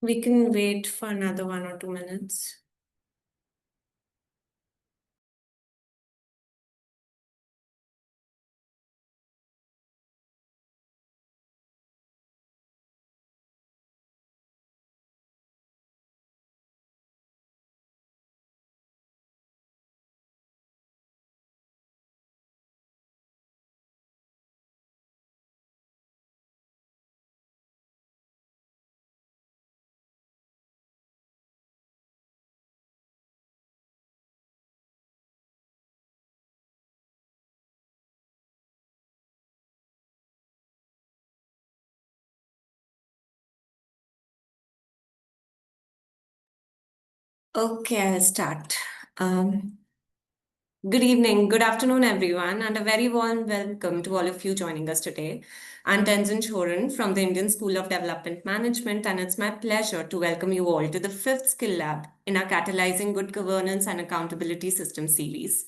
We can wait for another 1 or 2 minutes. Okay, I'll start. Um, Good evening, good afternoon, everyone, and a very warm welcome to all of you joining us today. I'm Tenzin Choran from the Indian School of Development Management, and it's my pleasure to welcome you all to the fifth Skill Lab in our Catalyzing Good Governance and Accountability System series.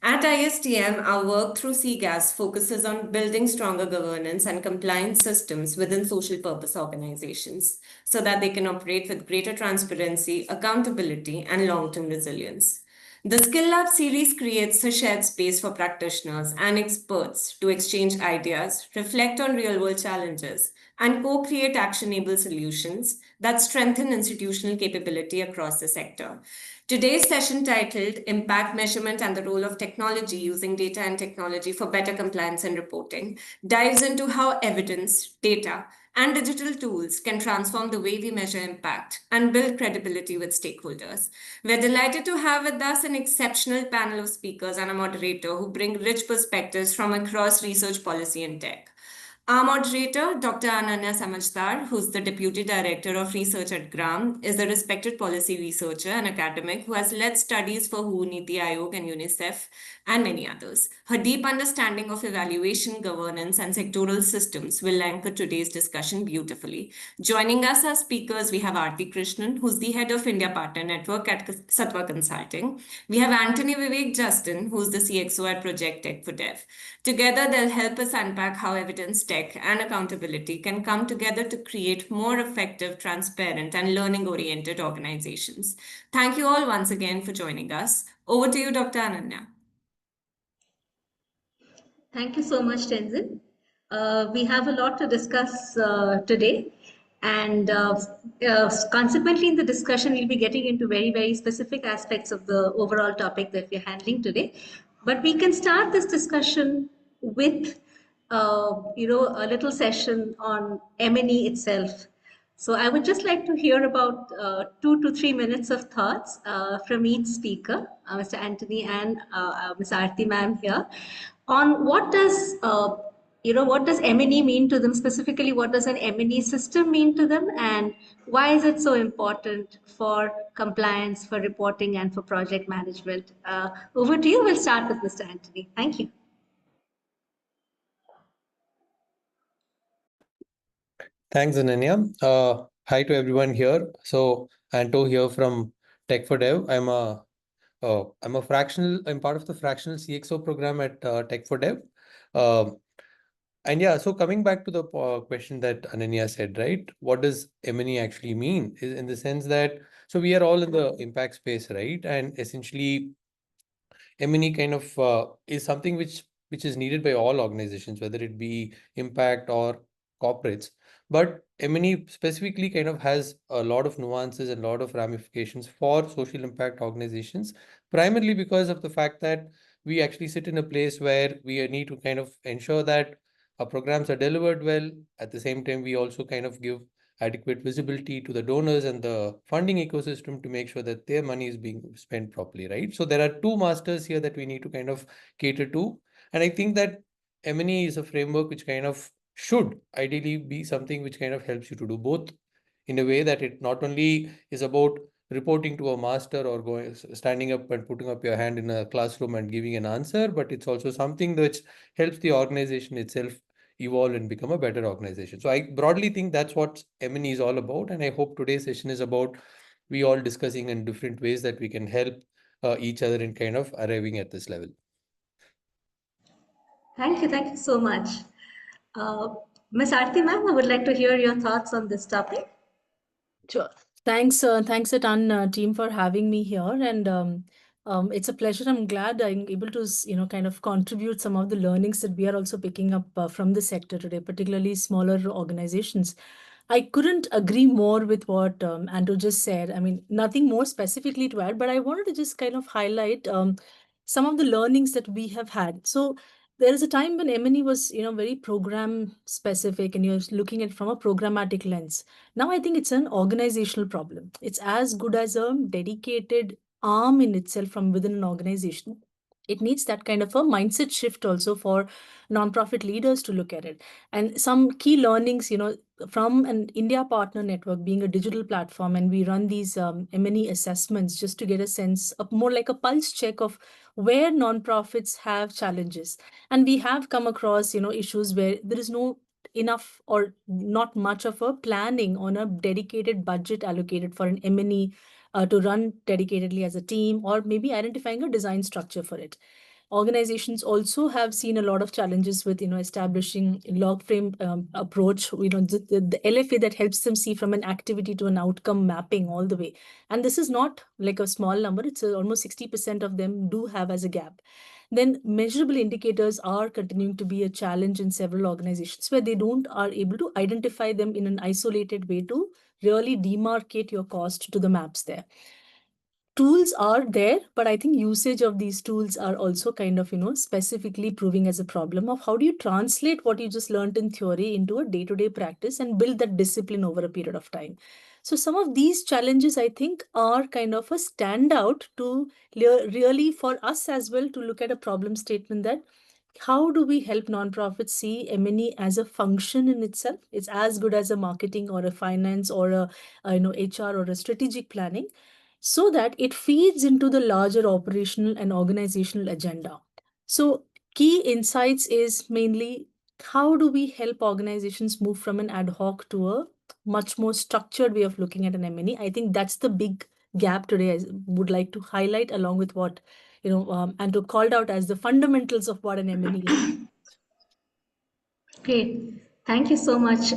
At ISTM, our work through CGAS focuses on building stronger governance and compliance systems within social purpose organizations so that they can operate with greater transparency, accountability, and long term resilience. The Skill Lab series creates a shared space for practitioners and experts to exchange ideas, reflect on real world challenges, and co create actionable solutions that strengthen institutional capability across the sector. Today's session, titled Impact Measurement and the Role of Technology Using Data and Technology for Better Compliance and Reporting, dives into how evidence, data, and digital tools can transform the way we measure impact and build credibility with stakeholders. We're delighted to have with us an exceptional panel of speakers and a moderator who bring rich perspectives from across research, policy, and tech. Our moderator, Dr. Ananya Samajhdar, who's the Deputy Director of Research at GRAM, is a respected policy researcher and academic who has led studies for WHO, Niti Aayog, and UNICEF, and many others. Her deep understanding of evaluation, governance, and sectoral systems will anchor today's discussion beautifully. Joining us as speakers, we have Aarti Krishnan, who's the head of India Partner Network at Sattva Consulting. We have Anthony Vivek Justin, who's the CXO at Project Tech for Dev. Together, they'll help us unpack how evidence tech and accountability can come together to create more effective, transparent, and learning oriented organizations. Thank you all once again for joining us. Over to you, Dr. Ananya. Thank you so much, Tenzin. We have a lot to discuss today. And consequently, in the discussion, we'll be getting into very, very specific aspects of the overall topic that we're handling today. But we can start this discussion with, a little session on M&E itself. So I would just like to hear about 2 to 3 minutes of thoughts from each speaker, Mr. Anthony and Ms. Aarti ma'am here, on what does M&E mean to them specifically? What does an M&E system mean to them, and why is it so important for compliance, for reporting, and for project management? Over to you. We'll start with Mr. Anthony. Thank you. Thanks, Ananya. Hi to everyone here. So Anto here from Tech for Dev. I'm part of the fractional CXO program at Tech for Dev. And yeah, so coming back to the question that Ananya said, right? What does M&E actually mean? In the sense that, so we are all in the impact space, right? And essentially, M&E kind of is something which is needed by all organizations, whether it be impact or corporates. But M&E specifically kind of has a lot of nuances and a lot of ramifications for social impact organizations, primarily because of the fact that we actually sit in a place where we need to kind of ensure that our programs are delivered well. At the same time, we also kind of give adequate visibility to the donors and the funding ecosystem to make sure that their money is being spent properly, right? So there are two masters here that we need to kind of cater to. And I think that M&E is a framework which kind of should ideally be something which kind of helps you to do both, in a way that it not only is about reporting to a master or standing up and putting up your hand in a classroom and giving an answer, but it's also something which helps the organization itself evolve and become a better organization. So I broadly think that's what M&E is all about. And I hope today's session is about we all discussing in different ways that we can help each other in kind of arriving at this level. Thank you so much. Ms. Aarti ma'am, I would like to hear your thoughts on this topic. Sure. Thanks a ton, team, for having me here. And it's a pleasure. I'm glad I'm able to, kind of contribute some of the learnings that we are also picking up from the sector today, particularly smaller organizations. I couldn't agree more with what Andrew just said. I mean, nothing more specifically to add, but I wanted to just kind of highlight some of the learnings that we have had. So there is a time when M&E was, very program specific, and you're looking at it from a programmatic lens. Now I think it's an organizational problem. It's as good as a dedicated arm in itself from within an organization. It needs that kind of a mindset shift also for nonprofit leaders to look at it. And some key learnings, from an India partner network being a digital platform, and we run these M&E assessments just to get a sense of more like a pulse check of where nonprofits have challenges. And we have come across, issues where there is no enough or not much of a planning on a dedicated budget allocated for an M&E to run dedicatedly as a team, or maybe identifying a design structure for it. Organizations also have seen a lot of challenges with, establishing log frame approach, the LFA that helps them see from an activity to an outcome mapping all the way. And this is not like a small number. It's almost 60% of them do have as a gap. Then measurable indicators are continuing to be a challenge in several organizations where they are able to identify them in an isolated way to really demarcate your cost to the maps there. Tools are there, but I think usage of these tools are also kind of, specifically proving as a problem of how do you translate what you just learned in theory into a day-to-day practice and build that discipline over a period of time. So some of these challenges, I think, are kind of a standout to really for us as well to look at a problem statement that how do we help nonprofits see M&E as a function in itself? It's as good as a marketing or a finance or a HR or a strategic planning, so that it feeds into the larger operational and organizational agenda. So key insights is mainly how do we help organizations move from an ad hoc to a much more structured way of looking at an M&E? I think that's the big gap today I would like to highlight, along with what, and to called out as the fundamentals of what an M&E is. Great. Thank you so much.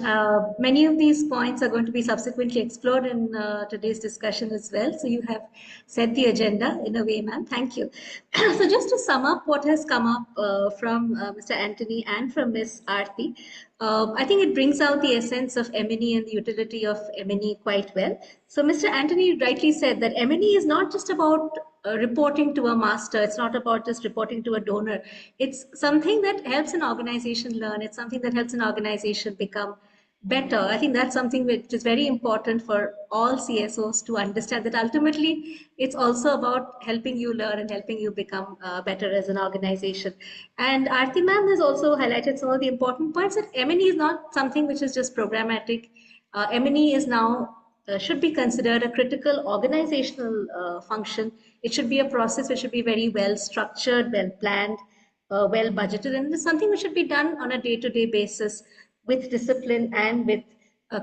Many of these points are going to be subsequently explored in today's discussion as well. So you have set the agenda in a way, ma'am. Thank you. So just to sum up what has come up from Mr. Anthony and from Ms. Aarti, I think it brings out the essence of M&E and the utility of M&E quite well. So Mr. Anthony rightly said that M&E is not just about reporting to a master. It's not about just reporting to a donor. It's something that helps an organization learn. It's something that helps an organization become better. I think that's something which is very important for all CSOs to understand, that ultimately it's also about helping you learn and helping you become better as an organization. And Aarti ma'am has also highlighted some of the important points that M&E is not something which is just programmatic. M&E is now should be considered a critical organizational function. It should be a process which should be very well structured, well planned, well budgeted, and it's something which should be done on a day-to-day basis with discipline and with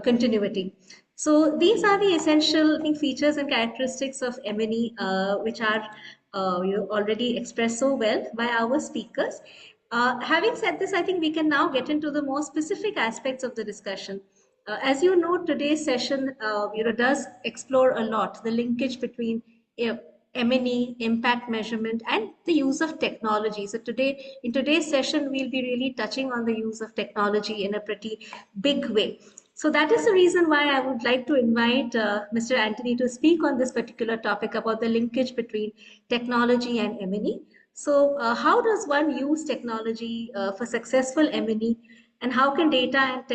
continuity. So these are the essential, I think, features and characteristics of M&E, which are already expressed so well by our speakers. Having said this, I think we can now get into the more specific aspects of the discussion. As you know, today's session does explore a lot the linkage between M&E, impact measurement, and the use of technology. So in today's session, we'll be really touching on the use of technology in a pretty big way. So that is the reason why I would like to invite Mr. Anthony to speak on this particular topic about the linkage between technology and M&E. So how does one use technology for successful M&E, and how can data and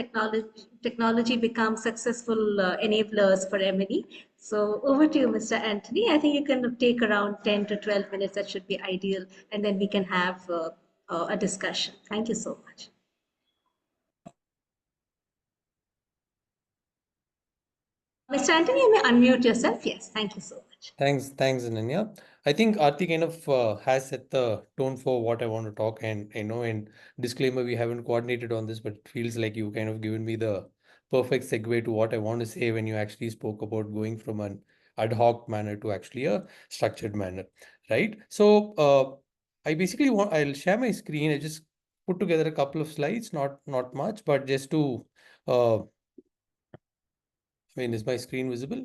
technology become successful enablers for M&E? So over to you, Mr. Anthony. I think you can take around 10 to 12 minutes. That should be ideal. And then we can have a discussion. Thank you so much. Mr. Anthony, you may unmute yourself. Yes, thank you so much. Thanks, Ananya. I think Aarti kind of has set the tone for what I want to talk, and in disclaimer, we haven't coordinated on this, but it feels like you kind of given me the perfect segue to what I want to say when you actually spoke about going from an ad hoc manner to actually a structured manner, right? So I basically I'll share my screen. I just put together a couple of slides, not much, but just to I mean, is my screen visible?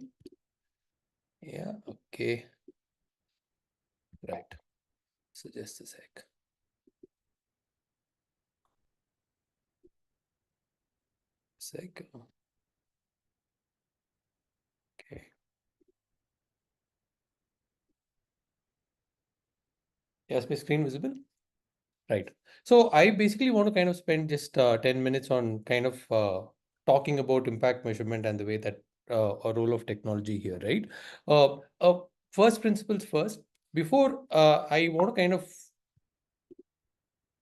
Yeah, okay. Right. So just a sec. Okay. Yes, my screen visible? Right. So I basically want to kind of spend just 10 minutes on kind of talking about impact measurement and the way that a role of technology here, right? Uh, uh, First principles first. Before I want to kind of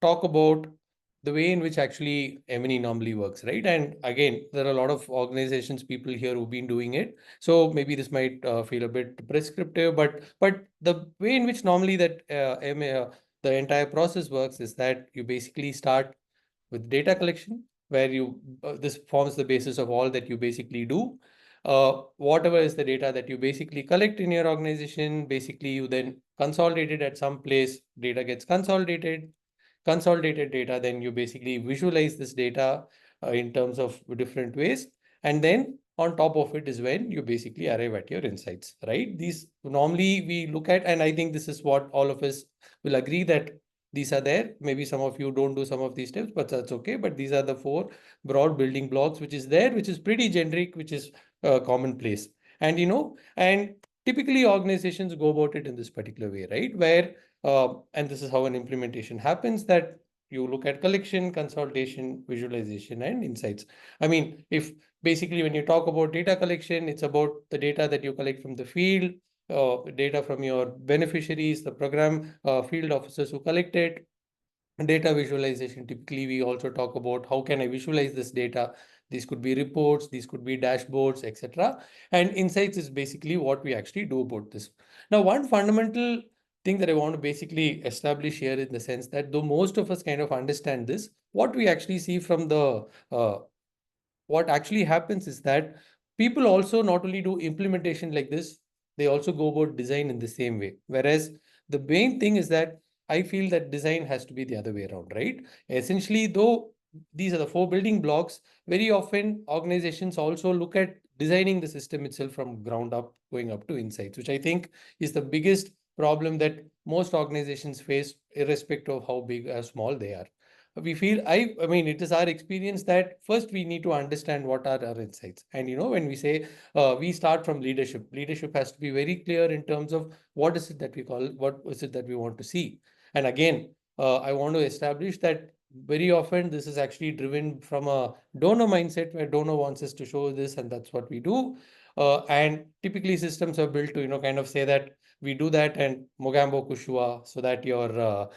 talk about the way in which actually M&E normally works, right? And again, there are a lot of organizations, people here who've been doing it. So maybe this might feel a bit prescriptive, but the way in which normally that the entire process works is that you basically start with data collection, where you this forms the basis of all that you basically do. Whatever is the data that you basically collect in your organization, basically you then consolidate it at some place, data gets consolidated data, then you basically visualize this data in terms of different ways. And then on top of it is when you basically arrive at your insights, right? These normally we look at, and I think this is what all of us will agree that these are there. Maybe some of you don't do some of these steps, but that's okay. But these are the four broad building blocks, which is there, which is pretty generic, which is commonplace. And and typically organizations go about it in this particular way, right? Where and this is how an implementation happens, that you look at collection, consolidation, visualization, and insights. I mean, if basically when you talk about data collection, it's about the data that you collect from the field, data from your beneficiaries, the program field officers who collect it. Data visualization, typically we also talk about how can I visualize this data. These could be reports, these could be dashboards, etc. And insights is basically what we actually do about this. Now, one fundamental thing that I want to basically establish here, in the sense that though most of us kind of understand this, what we actually see from the what actually happens is that people also not only do implementation like this, they also go about design in the same way. Whereas the main thing is that I feel that design has to be the other way around, right? Essentially, though these are the four building blocks, very often organizations also look at designing the system itself from ground up, going up to insights, which I think is the biggest problem that most organizations face, irrespective of how big or small they are. We feel, I mean, it is our experience that first we need to understand what are our insights. And when we say we start from leadership has to be very clear in terms of what is it that we call, what is it that we want to see. And again, I want to establish that very often this is actually driven from a donor mindset, where donor wants us to show this and that's what we do. And typically systems are built to kind of say that we do that and Mogambo Kushua, so that your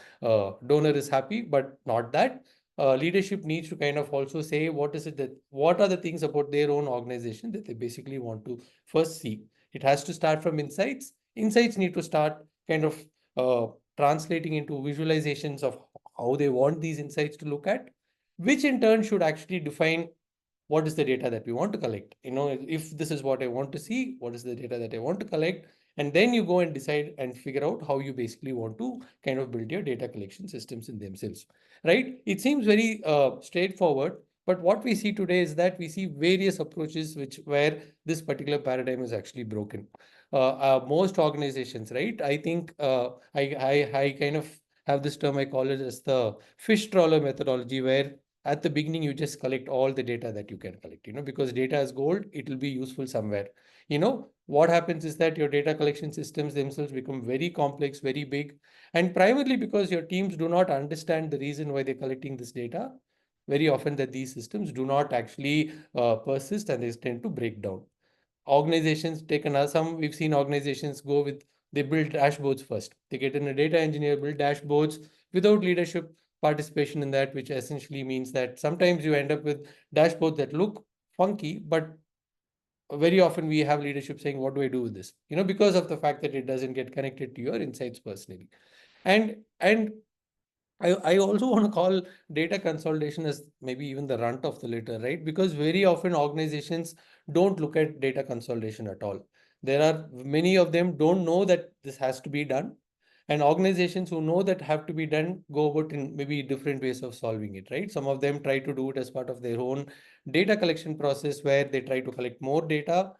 donor is happy, but not that. Leadership needs to kind of also say what are the things about their own organization that they basically want to first see. It has to start from insights. Insights need to start kind of translating into visualizations of how they want these insights to look at, which in turn should actually define what is the data that we want to collect. If this is what I want to see, what is the data that I want to collect? And then you go and decide and figure out how you basically want to kind of build your data collection systems in themselves, right? It seems very straightforward, but what we see today is that we see various approaches where this particular paradigm is actually broken. Most organizations, right? I think I kind of have this term, I call it as the fish trawler methodology, where at the beginning you just collect all the data that you can collect, because data is gold, it will be useful somewhere. What happens is that your data collection systems themselves become very complex, very big, and primarily because your teams do not understand the reason why they're collecting this data. Very often that these systems do not actually persist, and they tend to break down. Organizations take another, some we've seen organizations go with, they build dashboards first. They get in a data engineer, build dashboards without leadership participation in that, which essentially means that sometimes you end up with dashboards that look funky, but very often we have leadership saying, what do I do with this? Because of the fact that it doesn't get connected to your insights personally. And I also want to call data consolidation as maybe even the runt of the litter, right? Because very often organizations don't look at data consolidation at all. There are many of them don't know that this has to be done. And organizations who know that have to be done go about in maybe different ways of solving it, right? Some of them try to do it as part of their own data collection process, where they try to collect more data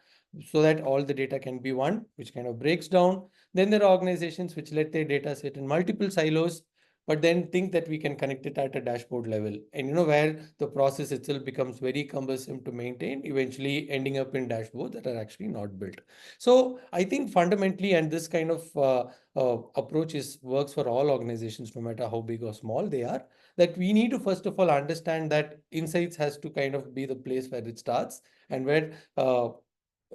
so that all the data can be one, which kind of breaks down. Then there are organizations which let their data sit in multiple silos, but then think that we can connect it at a dashboard level. And where the process itself becomes very cumbersome to maintain, eventually ending up in dashboards that are actually not built. So I think fundamentally, and this kind of approach works for all organizations, no matter how big or small they are, that we need to first of all understand that insights has to kind of be the place where it starts, and where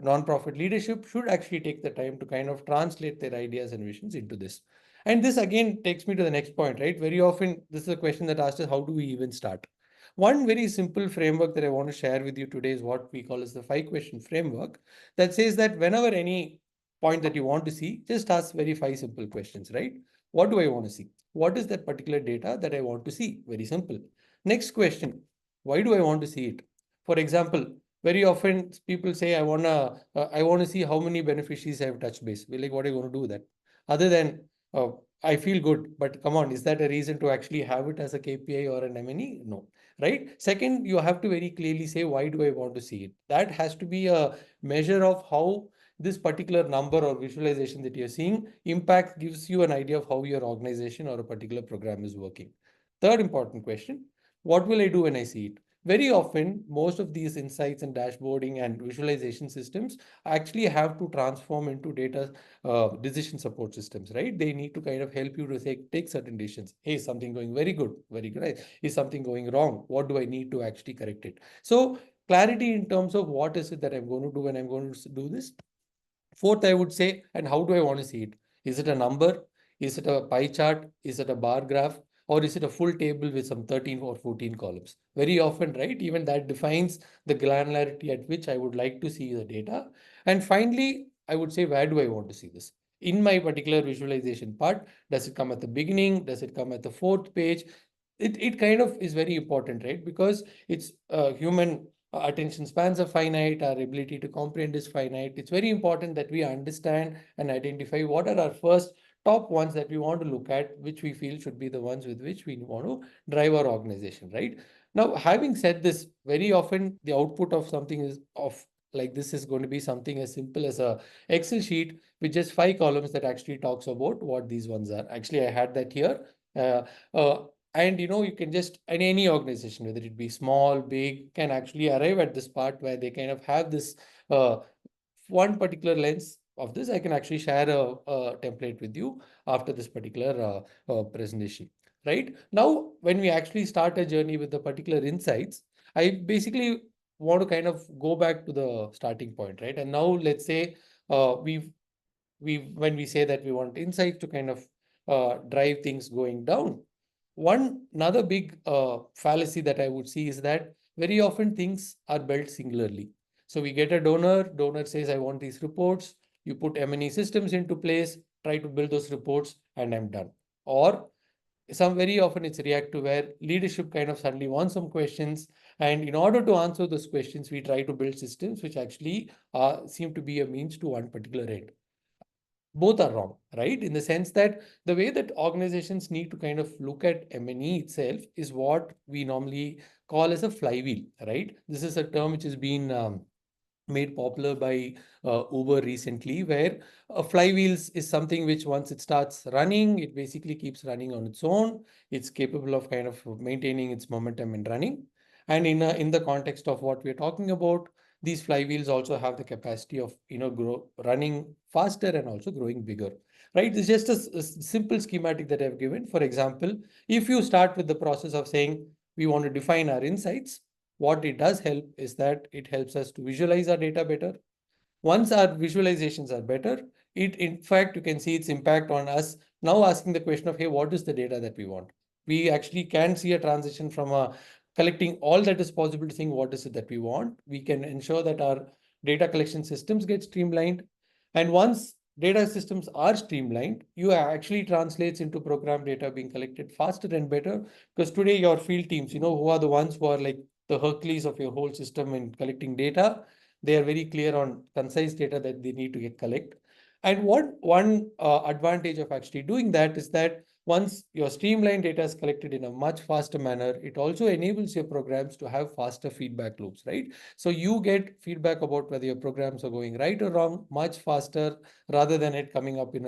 nonprofit leadership should actually take the time to kind of translate their ideas and visions into this. And this again takes me to the next point, right? Very often, this is a question that asks us, how do we even start? One very simple framework that I want to share with you today is what we call as the 5-question framework, that says that whenever any point that you want to see, just ask very 5 simple questions, right? What do I want to see? What is that particular data that I want to see? Very simple. Next question, why do I want to see it? For example, very often people say, I want to see how many beneficiaries I have touched base. We're like, what are you going to do with that? Other than, I feel good, but come on, is that a reason to actually have it as a KPI or an M&E? No, right? Second, you have to very clearly say, why do I want to see it? That has to be a measure of how this particular number or visualization that you're seeing impact gives you an idea of how your organization or a particular program is working. Third important question, what will I do when I see it? Very often, most of these insights and dashboarding and visualization systems actually have to transform into data decision support systems, right? They need to kind of help you to take certain decisions. Hey, is something going very good, very good. Right? Is something going wrong? What do I need to actually correct it? So clarity in terms of what is it that I'm going to do when I'm going to do this. Fourth, I would say, and how do I want to see it? Is it a number? Is it a pie chart? Is it a bar graph? Or is it a full table with some 13 or 14 columns? Very often, right? Even that defines the granularity at which I would like to see the data. And finally, I would say, where do I want to see this? In my particular visualization part, does it come at the beginning? Does it come at the 4th page? It kind of is very important, right? Because it's human attention spans are finite, our ability to comprehend is finite. It's very important that we understand and identify what are our first top ones that we want to look at, which we feel should be the ones with which we want to drive our organization, right? Now, having said this, very often the output of something is of like this is going to be something as simple as a Excel sheet with just 5 columns that actually talks about what these ones are. Actually, I had that here. Uh, uh, and you can just, and any organization, whether it be small, big, can actually arrive at this part where they kind of have this one particular lens of this. I can actually share a template with you after this particular presentation. Right now, when we actually start a journey with the particular insights, I basically want to kind of go back to the starting point, right? And now let's say when we say that we want insights to kind of drive things going down, another big fallacy that I would see is that very often things are built singularly. So we get a donor says, I want these reports. You put M&E systems into place, try to build those reports, and I'm done. Or very often it's reactive, where leadership kind of suddenly wants some questions. And in order to answer those questions, we try to build systems which actually seem to be a means to one particular end. Both are wrong, right? In the sense that the way that organizations need to kind of look at M&E itself is what we normally call as a flywheel, right? This is a term which has been made popular by Uber recently, where a flywheels is something which once it starts running, it basically keeps running on its own. It's capable of kind of maintaining its momentum and running. And in the context of what we're talking about, these flywheels also have the capacity of running faster and also growing bigger, right? It's just a simple schematic that I've given. For example, if you start with the process of saying we want to define our insights, what it does help is that it helps us to visualize our data better. Once our visualizations are better, in fact, you can see its impact on us now asking the question of, hey, what is the data that we want? We actually can see a transition from collecting all that is possible to saying what is it that we want. We can ensure that our data collection systems get streamlined. And once data systems are streamlined, you actually translates into program data being collected faster and better. Because today your field teams, who are the ones who are like the Hercules of your whole system in collecting data, They are very clear on concise data that they need to collect. And one advantage of actually doing that is that once your streamlined data is collected in a much faster manner, it also enables your programs to have faster feedback loops, right? So you get feedback about whether your programs are going right or wrong much faster, rather than it coming up in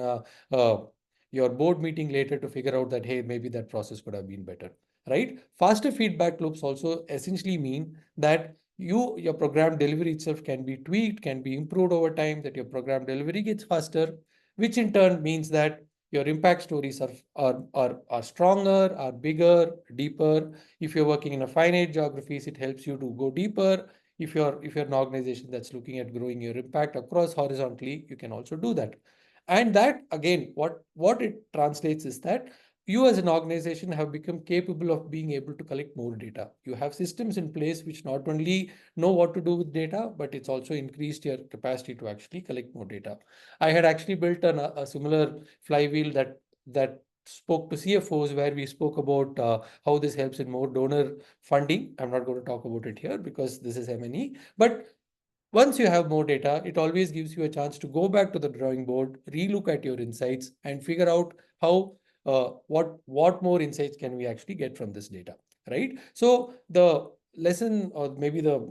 your board meeting later to figure out that, hey, maybe that process could have been better, right? Faster feedback loops also essentially mean that your program delivery itself can be tweaked, can be improved over time, that your program delivery gets faster, which in turn means that your impact stories are stronger, are bigger, deeper. If you're working in a finite geographies, it helps you to go deeper. If you're an organization that's looking at growing your impact across horizontally, you can also do that. And that again, what it translates is that you as an organization have become capable of being able to collect more data. You have systems in place which not only know what to do with data, but it's also increased your capacity to actually collect more data. I had actually built a similar flywheel that spoke to CFOs, where we spoke about how this helps in more donor funding. I'm not going to talk about it here because this is M&E, but once you have more data, it always gives you a chance to go back to the drawing board, relook at your insights, and figure out how what more insights can we actually get from this data, right? So the lesson, or maybe the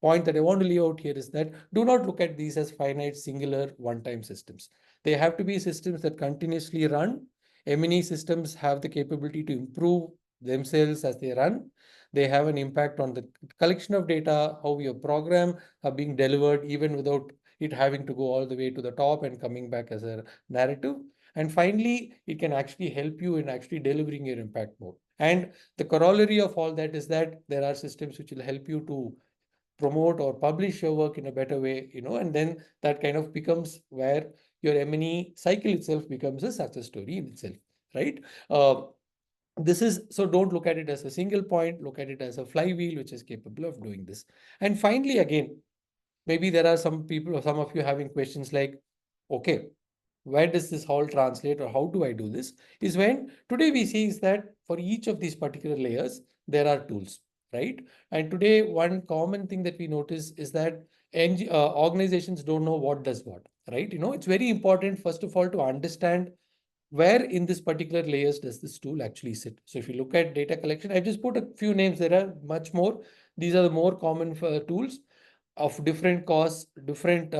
point that I want to lay out here, is that do not look at these as finite, singular, one-time systems. They have to be systems that continuously run. M&E systems have the capability to improve themselves as they run. They have an impact on the collection of data, how your program are being delivered, even without it having to go all the way to the top and coming back as a narrative. And finally, it can actually help you in actually delivering your impact more. And the corollary of all that is that there are systems which will help you to promote or publish your work in a better way, and then that kind of becomes where your M&E cycle itself becomes a success story in itself, right? This is, so don't look at it as a single point, look at it as a flywheel which is capable of doing this. And finally, again, maybe there are some people or some of you having questions like, okay, where does this all translate, or how do I do this? Is when today we see is that for each of these particular layers, there are tools, right? And today, one common thing that we notice is that organizations don't know what does what, right? It's very important, first of all, to understand where in this particular layers does this tool actually sit. So if you look at data collection, I've just put a few names. There are much more. These are the more common tools of different costs, different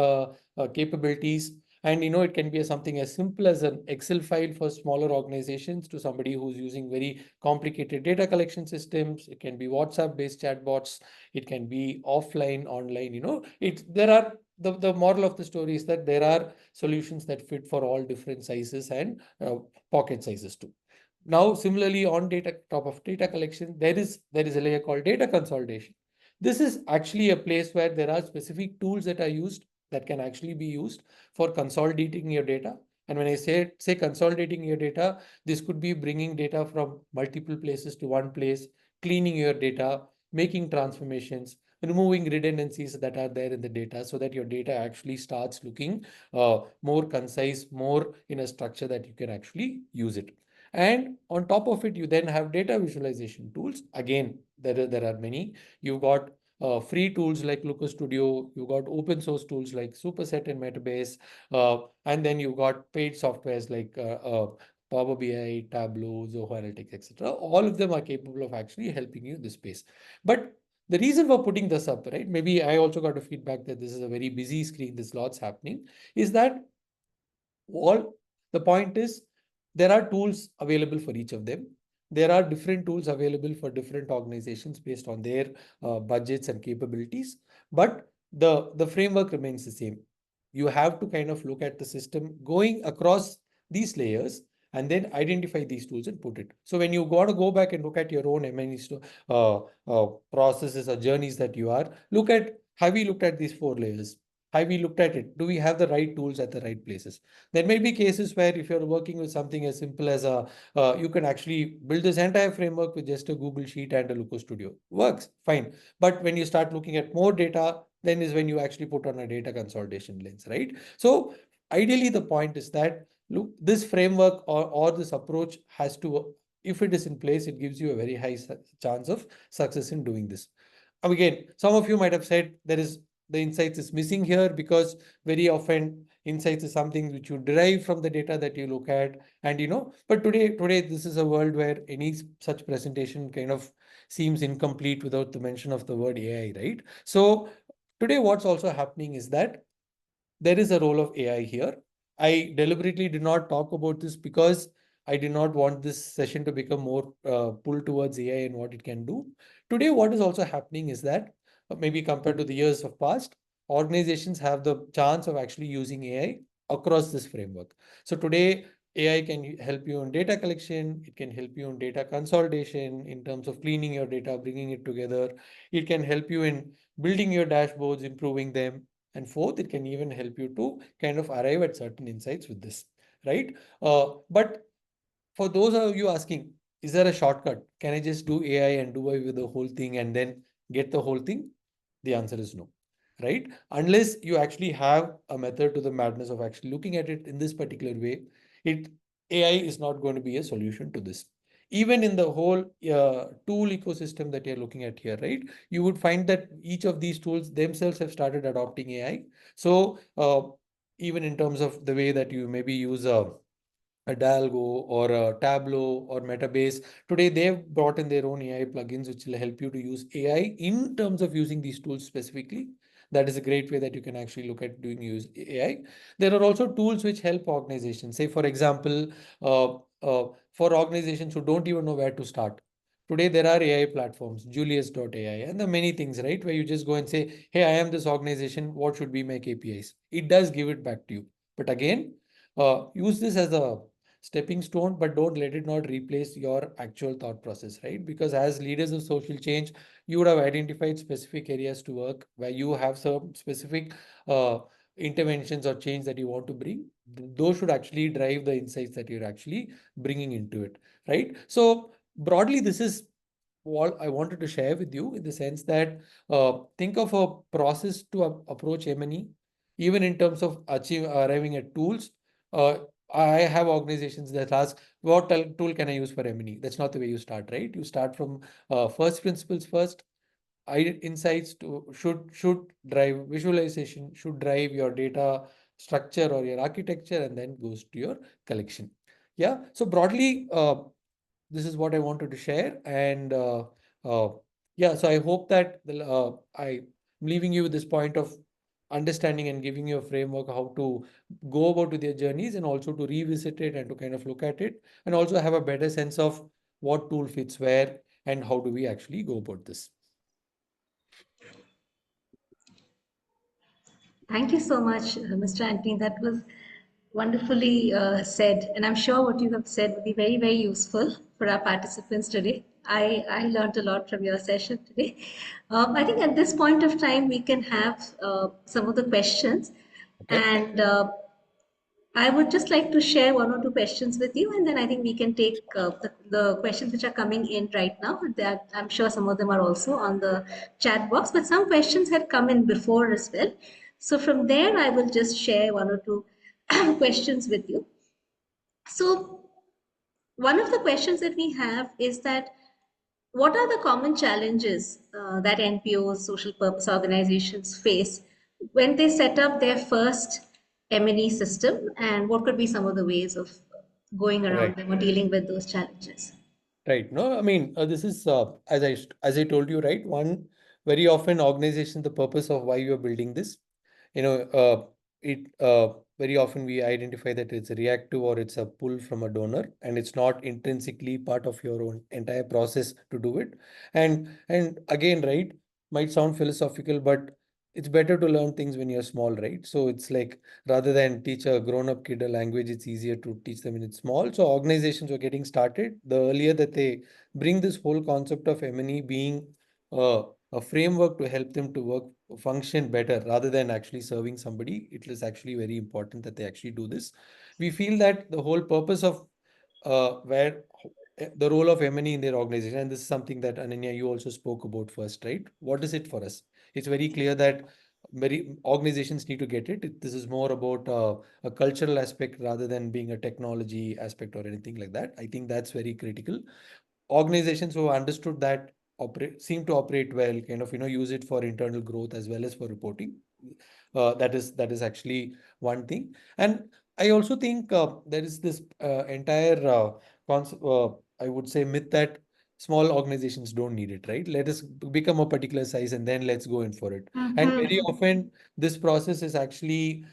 capabilities. And it can be something as simple as an Excel file for smaller organizations to somebody who's using very complicated data collection systems. It can be WhatsApp-based chatbots. It can be offline, online. There are the moral of the story is that there are solutions that fit for all different sizes and pocket sizes too. Now, similarly, on top of data collection, there is a layer called data consolidation. This is actually a place where there are specific tools that are used that can actually be used for consolidating your data. And when I say consolidating your data, this could be bringing data from multiple places to one place, cleaning your data, making transformations, removing redundancies that are there in the data, so that your data actually starts looking more concise, more in a structure that you can actually use it. And on top of it, you then have data visualization tools. Again, there are many. You've got free tools like Looker Studio. You've got open source tools like Superset and Metabase. And then you've got paid softwares like Power BI, Tableau, Zoho Analytics, etc. All of them are capable of actually helping you in this space. But the reason for putting this up, right? Maybe I also got a feedback that this is a very busy screen, there's lots happening, is that the point is there are tools available for each of them. There are different tools available for different organizations based on their budgets and capabilities, but the framework remains the same. You have to kind of look at the system going across these layers and then identify these tools and put it. So when you want to go back and look at your own M&E processes or journeys that you are, have we looked at these 4 layers? Have we looked at it? Do we have the right tools at the right places? There may be cases where if you're working with something as simple as you can actually build this entire framework with just a Google Sheet and a Looker Studio. Works, fine. But when you start looking at more data, then is when you actually put on a data consolidation lens, right? So ideally, the point is that, look, this framework or this approach has to, if it is in place, it gives you a very high chance of success in doing this. Again, some of you might have said there is the insights is missing here, because very often insights is something which you derive from the data that you look at. And but today this is a world where any such presentation kind of seems incomplete without the mention of the word AI, right? So today what's also happening is that there is a role of AI here. I deliberately did not talk about this because I did not want this session to become more pulled towards AI and what it can do. Today, what is also happening is that maybe compared to the years of past, organizations have the chance of actually using AI across this framework. So today, AI can help you in data collection. It can help you in data consolidation in terms of cleaning your data, bringing it together. It can help you in building your dashboards, improving them. And fourth, it can even help you to kind of arrive at certain insights with this, right? But for those of you asking, is there a shortcut? Can I just do AI and do away with the whole thing and then get the whole thing? The answer is no, right? Unless you actually have a method to the madness of actually looking at it in this particular way, it AI is not going to be a solution to this. Even in the whole tool ecosystem that you're looking at here, right? You would find that each of these tools themselves have started adopting AI. So even in terms of the way that you maybe use a Dalgo or a Tableau or Metabase. Today, they've brought in their own AI plugins, which will help you to use AI in terms of using these tools specifically. That is a great way that you can actually look at doing use AI. There are also tools which help organizations. Say, for example, for organizations who don't even know where to start. Today, there are AI platforms, Julius.ai, and there are many things, right? Where you just go and say, hey, I am this organization. What should be my KPIs? It does give it back to you. But again, use this as a stepping stone, but don't let it not replace your actual thought process, right? Because as leaders of social change, you would have identified specific areas to work where you have some specific interventions or change that you want to bring. Those should actually drive the insights that you're actually bringing into it, right? So broadly, this is what I wanted to share with you, in the sense that think of a process to approach M&E, even in terms of arriving at tools. I have organizations that ask, what tool can I use for M&E? That's not the way you start, right? You start from first principles first. Insights should drive visualization, should drive your data structure or your architecture, and then goes to your collection. Yeah. So broadly, this is what I wanted to share. And uh, yeah, so I hope that I'm leaving you with this point of understanding and giving you a framework how to go about with their journeys, and also to revisit it and to kind of look at it, and also have a better sense of what tool fits where and how do we actually go about this. Thank you so much, Mr. Anthony. That was wonderfully said. And I'm sure what you have said will be very, very useful for our participants today. I learned a lot from your session today. I think at this point of time, we can have some of the questions. Okay. And I would just like to share one or two questions with you, and then I think we can take the questions which are coming in right now. That I'm sure some of them are also on the chat box, but some questions had come in before as well. So from there, I will just share one or two questions with you. So one of the questions that we have is that what are the common challenges that NPOs, social purpose organizations face when they set up their first M&E system, and what could be some of the ways of going around Right. them or dealing with those challenges? Right. No, I mean, this is as I told you, right? One, very often organization, the purpose of why you are building this, you know, it very often we identify that it's a reactive or it's a pull from a donor, and it's not intrinsically part of your own entire process to do it. And again, right, might sound philosophical, but it's better to learn things when you're small, right? So it's like, rather than teach a grown-up kid a language, it's easier to teach them when it's small. So organizations are getting started. The earlier that they bring this whole concept of M&E being a framework to help them to work function better rather than actually serving somebody, it is actually very important that they actually do this. We feel that the whole purpose of where the role of M&E in their organization, and this is something that Ananya, you also spoke about first, right? What is it for us? It's very clear that many organizations need to get it. This is more about a cultural aspect rather than being a technology aspect or anything like that. I think that's very critical. Organizations who have understood that seem to operate well, kind of, use it for internal growth as well as for reporting. That is actually one thing. And I also think there is this entire concept, I would say, myth that small organizations don't need it, right? Let us become a particular size and then let's go in for it. And very often this process is actually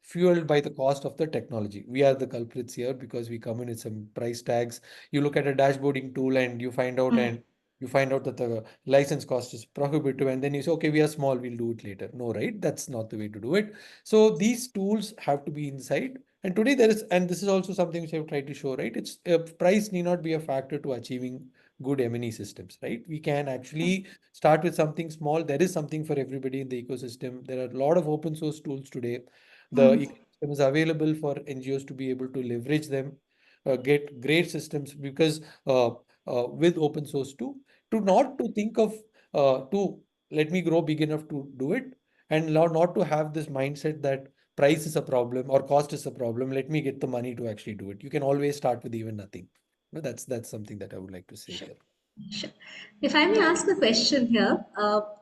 fueled by the cost of the technology. We are the culprits here because we come in with some price tags. You look at a dashboarding tool and you find out that the license cost is prohibitive, and then you say, okay, we are small, we'll do it later. No, right? That's not the way to do it. So these tools have to be inside. And today there is, and this is also something which I've tried to show, right? It's price need not be a factor to achieving good M&E systems, right? We can actually start with something small. There is something for everybody in the ecosystem. There are a lot of open source tools today. The ecosystem is available for NGOs to be able to leverage them, get great systems, because with open source too, to think of to let me grow big enough to do it, and not to have this mindset that price is a problem or cost is a problem. Let me get the money to actually do it. You can always start with even nothing. No, that's something that I would like to say here. Sure. If I may ask a question here,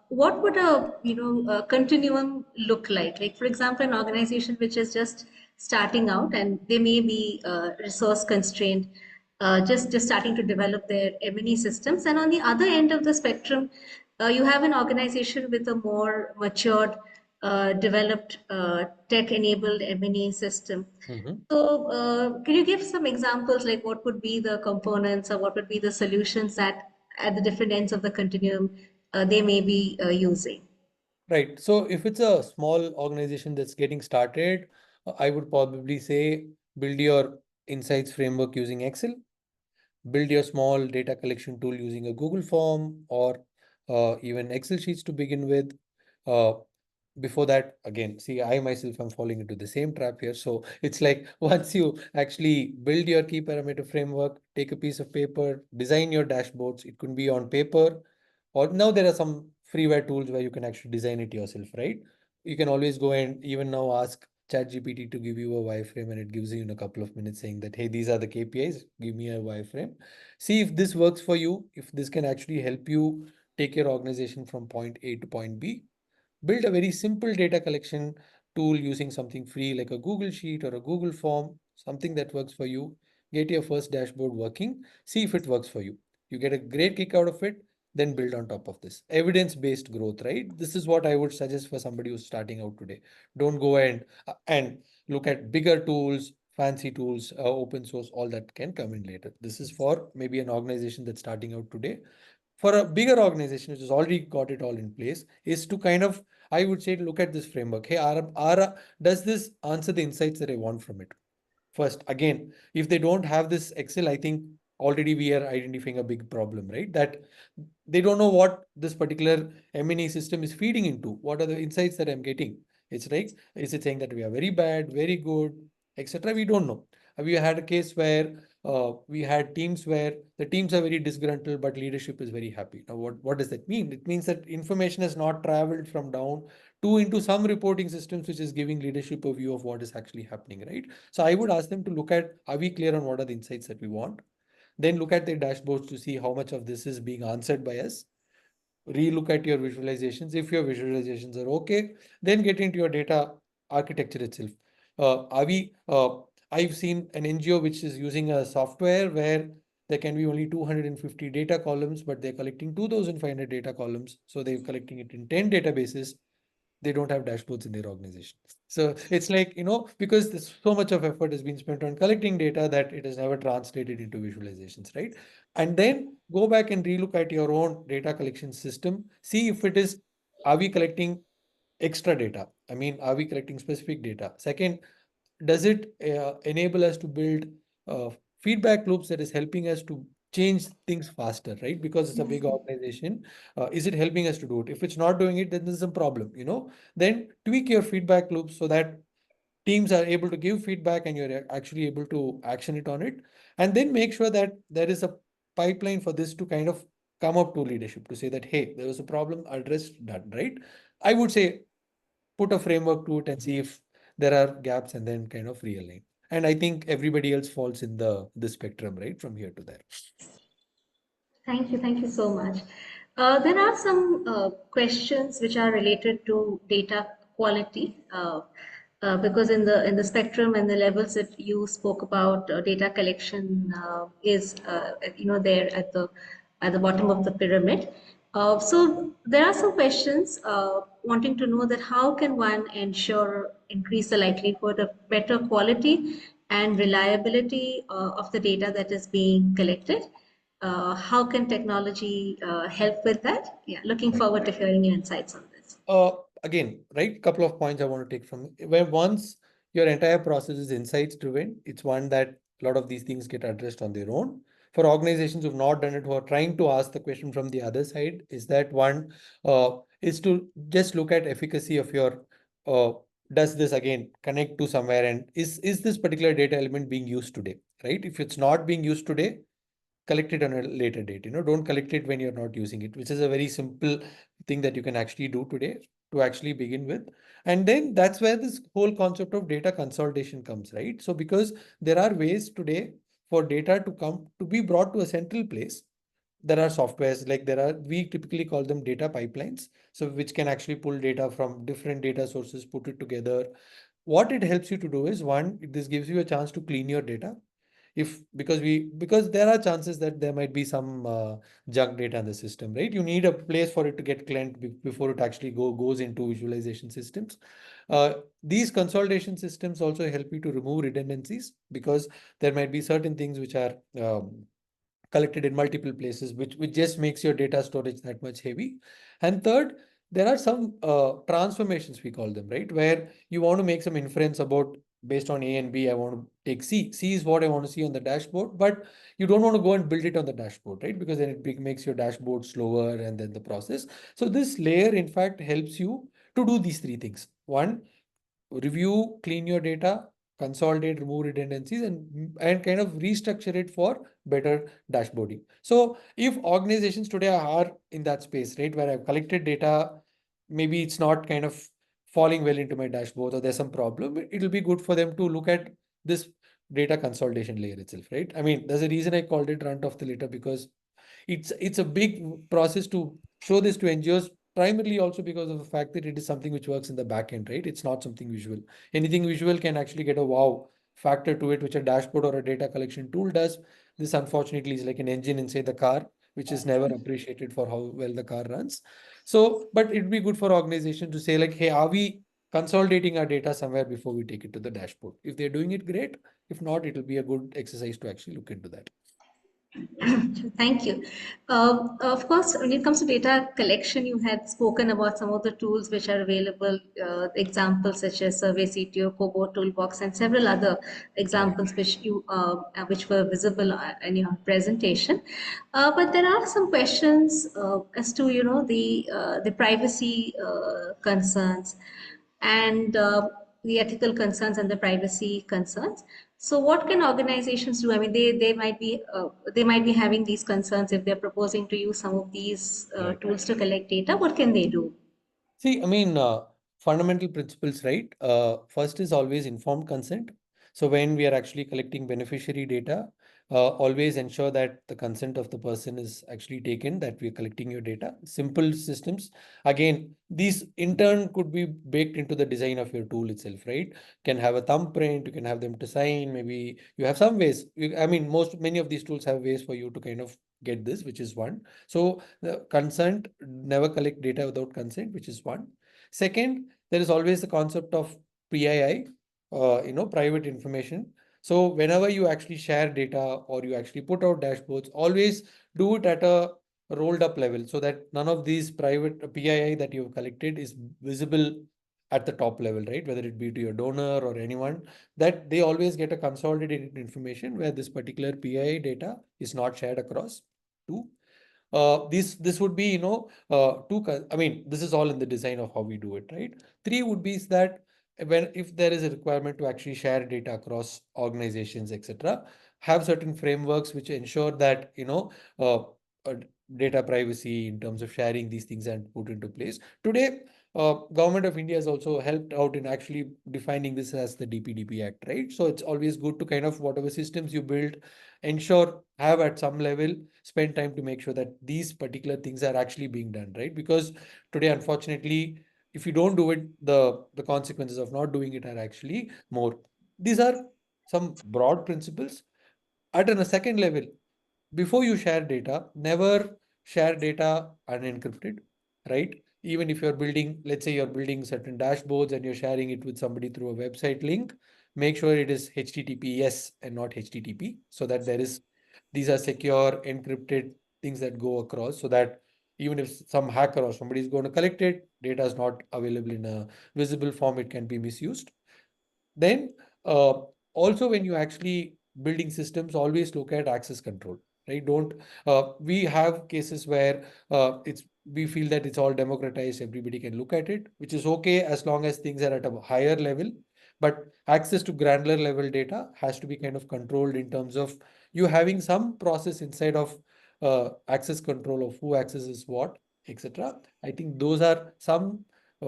what would a continuum look like? Like, for example, an organization which is just starting out and they may be resource constrained, just starting to develop their M&E systems, and on the other end of the spectrum, you have an organization with a more matured, developed, tech-enabled M&E system. So, can you give some examples, like what would be the components or what would be the solutions that at the different ends of the continuum they may be using? Right. So if it's a small organization that's getting started, I would probably say build your insights framework using Excel, build your small data collection tool using a Google form, or even Excel sheets to begin with. Uh, Before that, again, see, I myself am falling into the same trap here. So it's like once you actually build your key parameter framework, take a piece of paper, design your dashboards. It could be on paper, or now there are some freeware tools where you can actually design it yourself, right? You can always go and even now ask ChatGPT to give you a wireframe, and it gives you in a couple of minutes saying that, hey, these are the KPIs, give me a wireframe. See if this works for you, if this can actually help you take your organization from point A to point B. Build a very simple data collection tool using something free like a Google Sheet or a Google Form, something that works for you. Get your first dashboard working, see if it works for you. You get a great kick out of it, then build on top of this. Evidence-based growth, right? This is what I would suggest for somebody who's starting out today. Don't go and look at bigger tools, fancy tools, open source, all that can come in later. This is for maybe an organization that's starting out today. For a bigger organization which has already got it all in place, is to kind of, I would say, look at this framework. Hey, does this answer the insights that I want from it? First, again, if they don't have this Excel, I think already we are identifying a big problem, right? That they don't know what this particular M&E system is feeding into. What are the insights that I'm getting? It's like, is it saying that we are very bad, very good, etc.? We don't know. We had a case where we had teams where the teams are very disgruntled, but leadership is very happy. Now, what does that mean? It means that information has not traveled from down to into some reporting systems, which is giving leadership a view of what is actually happening, right? So I would ask them to look at, are we clear on what are the insights that we want? Then look at their dashboards to see how much of this is being answered by us. Relook at your visualizations. If your visualizations are okay, then get into your data architecture itself. I've seen an NGO which is using a software where there can be only 250 data columns, but they're collecting 2,500 data columns. So they're collecting it in 10 databases. They don't have dashboards in their organization. So it's like, because there's so much of effort has been spent on collecting data that it has never translated into visualizations, right? And then go back and relook at your own data collection system. See if it is, are we collecting extra data? I mean, are we collecting specific data? Second, does it enable us to build feedback loops that is helping us to change things faster, right? Because it's a big organization. Is it helping us to do it? If it's not doing it, then there's a problem, then tweak your feedback loops so that teams are able to give feedback and you're actually able to action it on it. And then make sure that there is a pipeline for this to kind of come up to leadership to say that, hey, there was a problem, addressed that, right? I would say put a framework to it and see if there are gaps and then kind of realign. And I think everybody else falls in the spectrum, right? From here to there. Thank you so much. There are some questions which are related to data quality, because in the spectrum and the levels that you spoke about, data collection is there at the bottom of the pyramid. So there are some questions wanting to know that how can one increase the likelihood of better quality and reliability of the data that is being collected. How can technology help with that? Yeah, looking forward to hearing your insights on this. Again, right, couple of points I want to take from where once your entire process is insights driven, it's one that a lot of these things get addressed on their own. For organizations who've not done it, who are trying to ask the question from the other side, is that one is to just look at efficacy of your does this again connect to somewhere, and is this particular data element being used today, right? If it's not being used today, collect it on a later date. Don't collect it when you're not using it, which is a very simple thing that you can actually do today to actually begin with. And then that's where this whole concept of data consolidation comes, right? So because there are ways today for data to come to be brought to a central place, there are softwares like we typically call them data pipelines, so which can actually pull data from different data sources, put it together. What it helps you to do is, one, this gives you a chance to clean your data. Because there are chances that there might be some junk data in the system, right? You need a place for it to get cleaned before it actually goes into visualization systems. These consolidation systems also help you to remove redundancies, because there might be certain things which are collected in multiple places, which just makes your data storage that much heavy. And third, there are some transformations, we call them, right? Where you want to make some inference about, based on A and B, I want to take C. C is what I want to see on the dashboard, but you don't want to go and build it on the dashboard, right? Because then it makes your dashboard slower and then the process. So this layer, in fact, helps you to do these three things. One, review, clean your data, consolidate, remove redundancies, and kind of restructure it for better dashboarding. So if organizations today are in that space, right, where I've collected data, maybe it's not kind of falling well into my dashboard, or there's some problem, it'll be good for them to look at this data consolidation layer itself, right? I mean, there's a reason I called it runt of the litter, because it's a big process to show this to NGOs, primarily also because of the fact that it is something which works in the back end, right? It's not something visual. Anything visual can actually get a wow factor to it, which a dashboard or a data collection tool does. This unfortunately is like an engine inside the car, which is never appreciated for how well the car runs. So, but it'd be good for organization to say like, hey, are we consolidating our data somewhere before we take it to the dashboard? If they're doing it, great. If not, it'll be a good exercise to actually look into that. Thank you. Of course, when it comes to data collection, you had spoken about some of the tools which are available, examples such as Survey CTO, Kobo Toolbox, and several other examples which were visible in your presentation. But there are some questions as to the privacy concerns and the ethical concerns and the privacy concerns. So what can organizations do? I mean, they might be having these concerns if they're proposing to use some of these Right. tools to collect data. What can they do? See, I mean, fundamental principles, right? First is always informed consent. So when we are actually collecting beneficiary data, always ensure that the consent of the person is actually taken, that we are collecting your data. Simple systems. Again, these in turn could be baked into the design of your tool itself, right? Can have a thumbprint, you can have them to sign, maybe you have some ways. I mean, many of these tools have ways for you to kind of get this, which is one. So the consent, never collect data without consent, which is one. Second, there is always the concept of PII, private information. So whenever you actually share data or you actually put out dashboards, always do it at a rolled up level, so that none of these private PII that you've collected is visible at the top level, right? Whether it be to your donor or anyone, that they always get a consolidated information where this particular PII data is not shared across. Two, this would be, I mean, this is all in the design of how we do it, right? Three would be is that if there is a requirement to actually share data across organizations, etc., have certain frameworks which ensure that, uh, data privacy in terms of sharing these things and put into place. Today, Government of India has also helped out in actually defining this as the DPDP Act, right? So it's always good to kind of whatever systems you build, ensure have at some level, spend time to make sure that these particular things are actually being done, right? Because today, unfortunately, if you don't do it, the consequences of not doing it are actually more. These are some broad principles. At a second level, before you share data, never share data unencrypted, right? Even if you're building, let's say you're building certain dashboards and you're sharing it with somebody through a website link, make sure it is HTTPS and not HTTP, so that these are secure, encrypted things that go across, so that even if some hacker or somebody is going to collect it, data is not available in a visible form, it can be misused. Then uh, also when you actually building systems, always look at access control, right? Don't we have cases where it's we feel that it's all democratized, everybody can look at it, which is okay as long as things are at a higher level. But access to granular level data has to be kind of controlled in terms of you having some process inside of access control of who accesses what, etc. I think those are some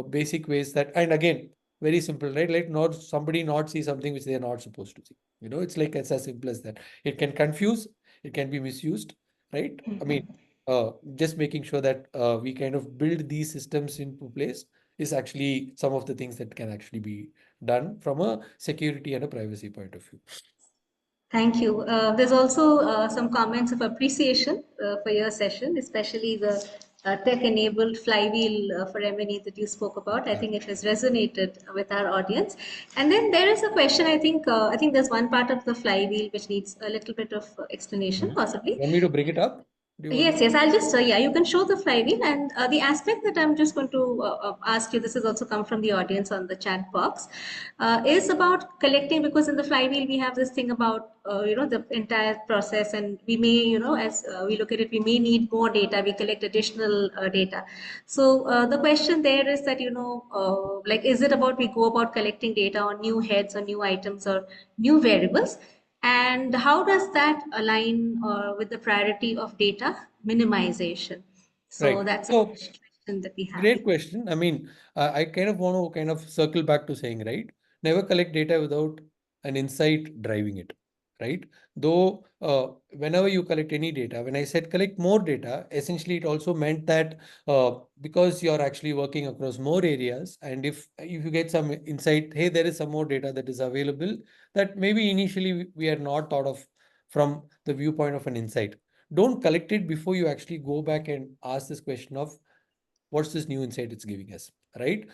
basic ways that, and again, very simple, right? Like not somebody not see something which they are not supposed to see. It's like it's as simple as that. It can confuse, it can be misused, right? I mean, just making sure that we kind of build these systems into place is actually some of the things that can actually be done from a security and a privacy point of view. Thank you. There's also some comments of appreciation for your session, especially the tech-enabled flywheel for M&E that you spoke about. I think it has resonated with our audience. And then there is a question. I think there's one part of the flywheel which needs a little bit of explanation, possibly. Want me to bring it up? Yes, I'll just, yeah, you can show the flywheel. And the aspect that I'm just going to ask you, this has also come from the audience on the chat box, is about collecting, because in the flywheel, we have this thing about, the entire process. And we may, as we look at it, we may need more data, we collect additional data. So the question there is that, like, is it about we go about collecting data on new heads or new items or new variables? And how does that align with the priority of data minimization? So Right. that's a So question that we have. great question. I mean, I kind of want to kind of circle back to saying, right? Never collect data without an insight driving it, right? Though, whenever you collect any data, when I said collect more data, essentially it also meant that because you're actually working across more areas, and if you get some insight, hey, there is some more data that is available that maybe initially we are not thought of from the viewpoint of an insight. Don't collect it before you actually go back and ask this question of what's this new insight it's giving us, right?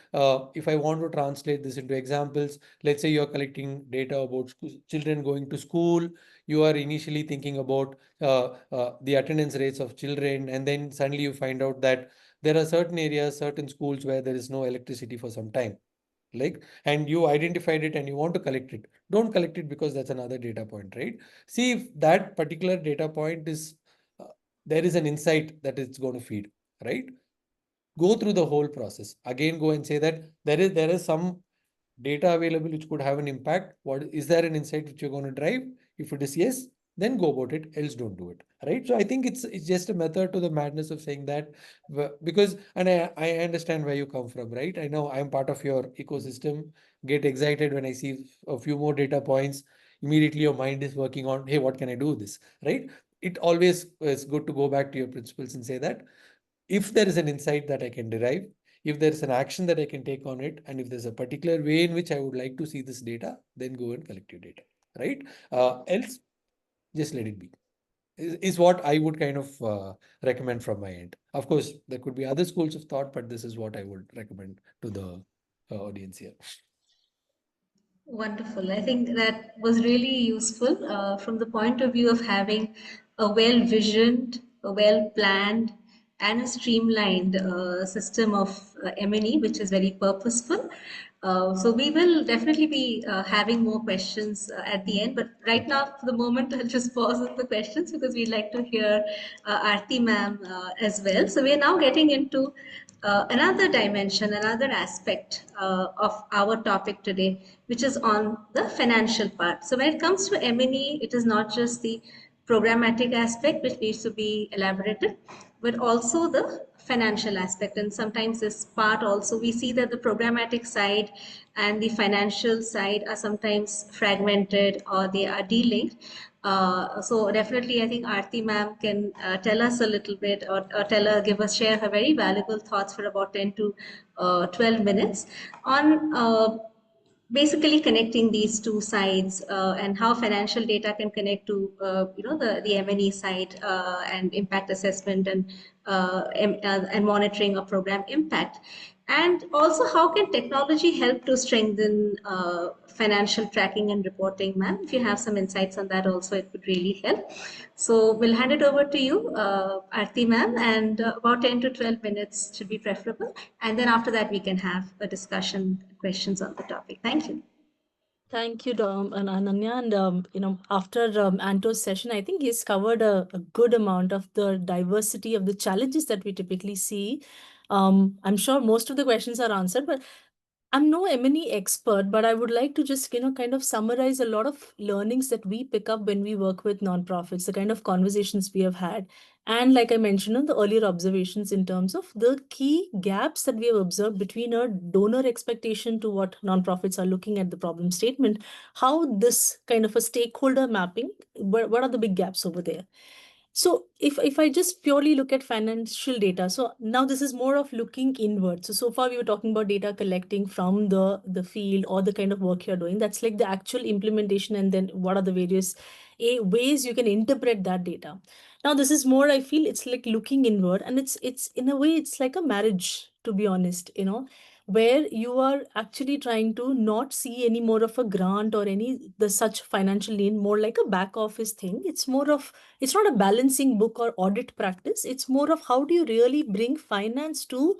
If I want to translate this into examples, let's say you're collecting data about children going to school. You are initially thinking about the attendance rates of children, and then suddenly you find out that there are certain areas, certain schools where there is no electricity for some time, like, and you identified it and you want to collect it. Don't collect it because that's another data point, right? See if that particular data point is there is an insight that it's going to feed, right? Go through the whole process again, go and say that there is some data available which could have an impact. What is there an insight which you're going to drive? If it is yes, then go about it, else don't do it, right? So I think it's just a method to the madness of saying that, because, and I understand where you come from, right? I know I'm part of your ecosystem, get excited when I see a few more data points, immediately your mind is working on, hey, what can I do with this, right? It always is good to go back to your principles and say that if there is an insight that I can derive, if there's an action that I can take on it, and if there's a particular way in which I would like to see this data, then go and collect your data, right? Else, just let it be, is what I would kind of recommend from my end. Of course, there could be other schools of thought, but this is what I would recommend to the audience here. Wonderful. I think that was really useful from the point of view of having a well visioned, a well planned, and a streamlined system of M&E, which is very purposeful. So we will definitely be having more questions at the end. But right now, for the moment, I'll just pause with the questions because we'd like to hear Aarti ma'am as well. So we are now getting into another dimension, another aspect of our topic today, which is on the financial part. So when it comes to M&E, it is not just the programmatic aspect which needs to be elaborated, but also the financial aspect. And sometimes this part also, we see that the programmatic side and the financial side are sometimes fragmented or they are delinked. So definitely, I think Aarti ma'am can tell us a little bit or share her very valuable thoughts for about 10 to 12 minutes on basically connecting these two sides and how financial data can connect to the M&E side and impact assessment and monitoring of program impact, and also how can technology help to strengthen financial tracking and reporting. Ma'am, if you have some insights on that also, it would really help. So we'll hand it over to you, Aarti ma'am, and about 10 to 12 minutes should be preferable. And then after that, we can have a discussion, questions on the topic. Thank you. Thank you, Dom and Ananya. And after Anto's session, I think he's covered a good amount of the diversity of the challenges that we typically see. I'm sure most of the questions are answered, but I'm no M&E expert, but I would like to just, kind of summarize a lot of learnings that we pick up when we work with nonprofits, the kind of conversations we have had. And like I mentioned in the earlier observations in terms of the key gaps that we have observed between a donor expectation to what nonprofits are looking at the problem statement, how this kind of a stakeholder mapping, what are the big gaps over there? So if I just purely look at financial data, so now this is more of looking inward. So far we were talking about data collecting from the field or the kind of work you're doing. That's like the actual implementation, and then what are the various ways you can interpret that data. Now this is more, I feel it's like looking inward, and it's in a way it's like a marriage, to be honest, where you are actually trying to not see any more of a grant or any the such financial need, more like a back office thing. It's not a balancing book or audit practice. It's more of how do you really bring finance to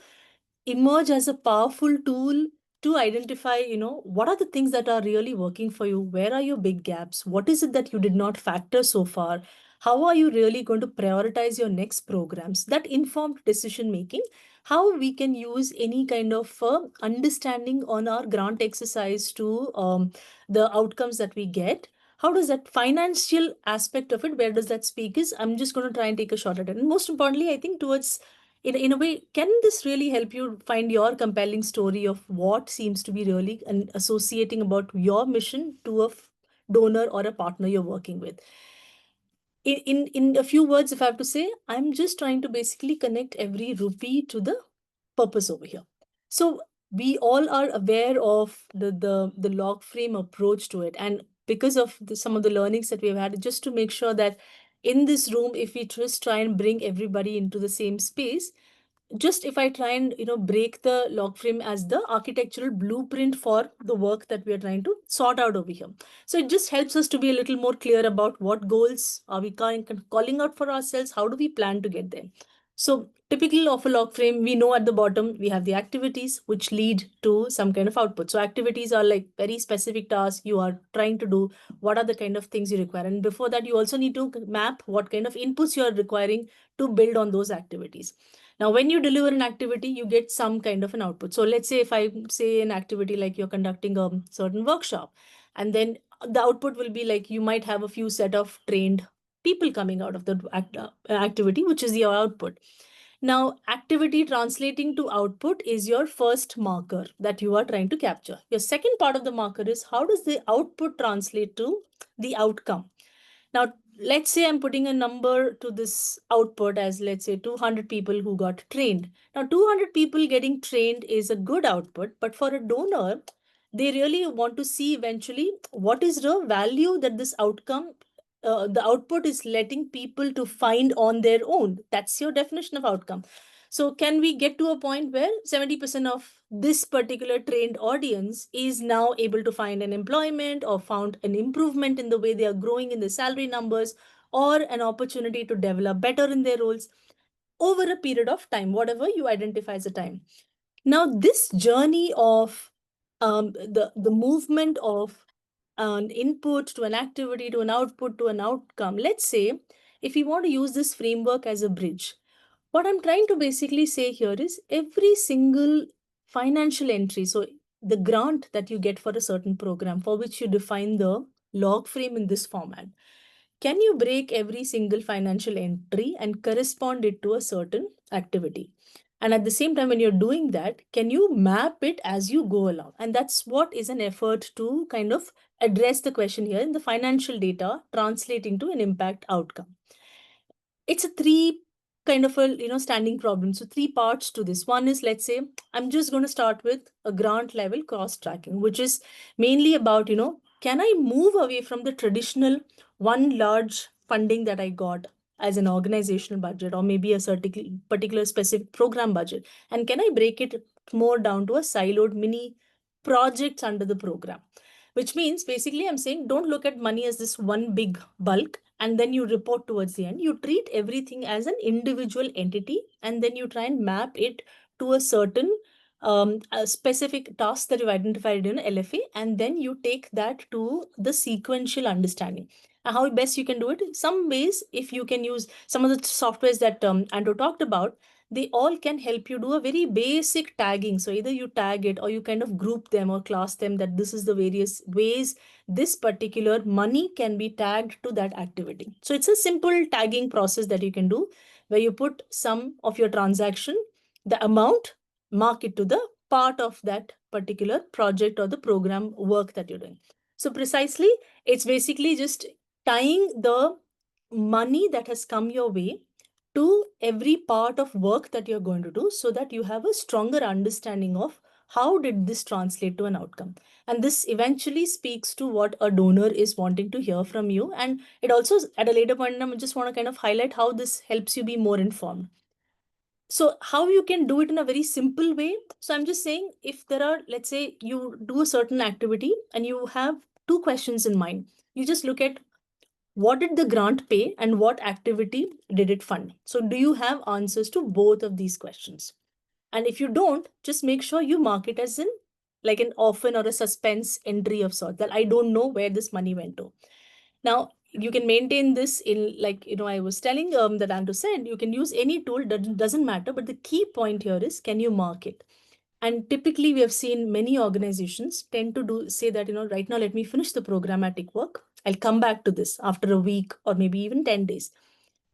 emerge as a powerful tool to identify, what are the things that are really working for you? Where are your big gaps? What is it that you did not factor so far? How are you really going to prioritize your next programs? That informed decision making, how we can use any kind of understanding on our grant exercise to the outcomes that we get. How does that financial aspect of it, where does that speak is, I'm just going to try and take a shot at it. And most importantly, I think towards in a way, can this really help you find your compelling story of what seems to be really associating about your mission to a donor or a partner you're working with? In a few words, if I have to say, I'm just trying to basically connect every rupee to the purpose over here. So we all are aware of the log frame approach to it. And because of some of the learnings that we've had, just to make sure that in this room, if we just try and bring everybody into the same space, just if I try and break the log frame as the architectural blueprint for the work that we are trying to sort out over here. So it just helps us to be a little more clear about what goals are we calling out for ourselves, how do we plan to get there. So typical of a log frame, we know at the bottom we have the activities which lead to some kind of output. So activities are like very specific tasks you are trying to do. What are the kind of things you require? And before that, you also need to map what kind of inputs you are requiring to build on those activities. Now, when you deliver an activity, you get some kind of an output. So let's say if I say an activity like you're conducting a certain workshop, and then the output will be like you might have a few set of trained people coming out of the activity, which is your output. Now, activity translating to output is your first marker that you are trying to capture. Your second part of the marker is how does the output translate to the outcome? Now, let's say I'm putting a number to this output as, let's say, 200 people who got trained. Now, 200 people getting trained is a good output, but for a donor, they really want to see eventually what is the value that this outcome, the output is letting people to find on their own. That's your definition of outcome. So can we get to a point where 70% of this particular trained audience is now able to find an employment or found an improvement in the way they are growing in the salary numbers or an opportunity to develop better in their roles over a period of time, whatever you identify as a time. Now, this journey of the movement of an input to an activity to an output to an outcome, let's say, if we want to use this framework as a bridge, what I'm trying to basically say here is every single financial entry, so the grant that you get for a certain program for which you define the log frame in this format, can you break every single financial entry and correspond it to a certain activity? And at the same time, when you're doing that, can you map it as you go along? And that's what is an effort to kind of address the question here in the financial data translating to an impact outcome. It's a three kind of a standing problem. So three parts to this. One is, let's say I'm just going to start with a grant level cost tracking, which is mainly about, can I move away from the traditional one large funding that I got as an organizational budget, or maybe a certain particular specific program budget, and can I break it more down to a siloed mini projects under the program? Which means basically I'm saying, don't look at money as this one big bulk and then you report towards the end. You treat everything as an individual entity, and then you try and map it to a certain a specific task that you've identified in LFA, and then you take that to the sequential understanding. And how best you can do it? Some ways, if you can use some of the softwares that Andrew talked about, they all can help you do a very basic tagging. So either you tag it or you kind of group them or class them, that this is the various ways this particular money can be tagged to that activity. So it's a simple tagging process that you can do, where you put some of your transaction, the amount, mark it to the part of that particular project or the program work that you're doing. So precisely, it's basically just tying the money that has come your way to every part of work that you're going to do, so that you have a stronger understanding of how did this translate to an outcome. And this eventually speaks to what a donor is wanting to hear from you. And it also, at a later point, I just want to kind of highlight how this helps you be more informed. So how you can do it in a very simple way. So I'm just saying, if there are, let's say you do a certain activity and you have two questions in mind, you just look at what did the grant pay and what activity did it fund? So do you have answers to both of these questions? And if you don't, just make sure you mark it as in like an orphan or a suspense entry of sort, that I don't know where this money went to. Now, you can maintain this in, like, I was telling that Andrew said, you can use any tool, that doesn't matter. But the key point here is, can you mark it? And typically we have seen many organizations tend to say that, right now, let me finish the programmatic work. I'll come back to this after a week or maybe even 10 days.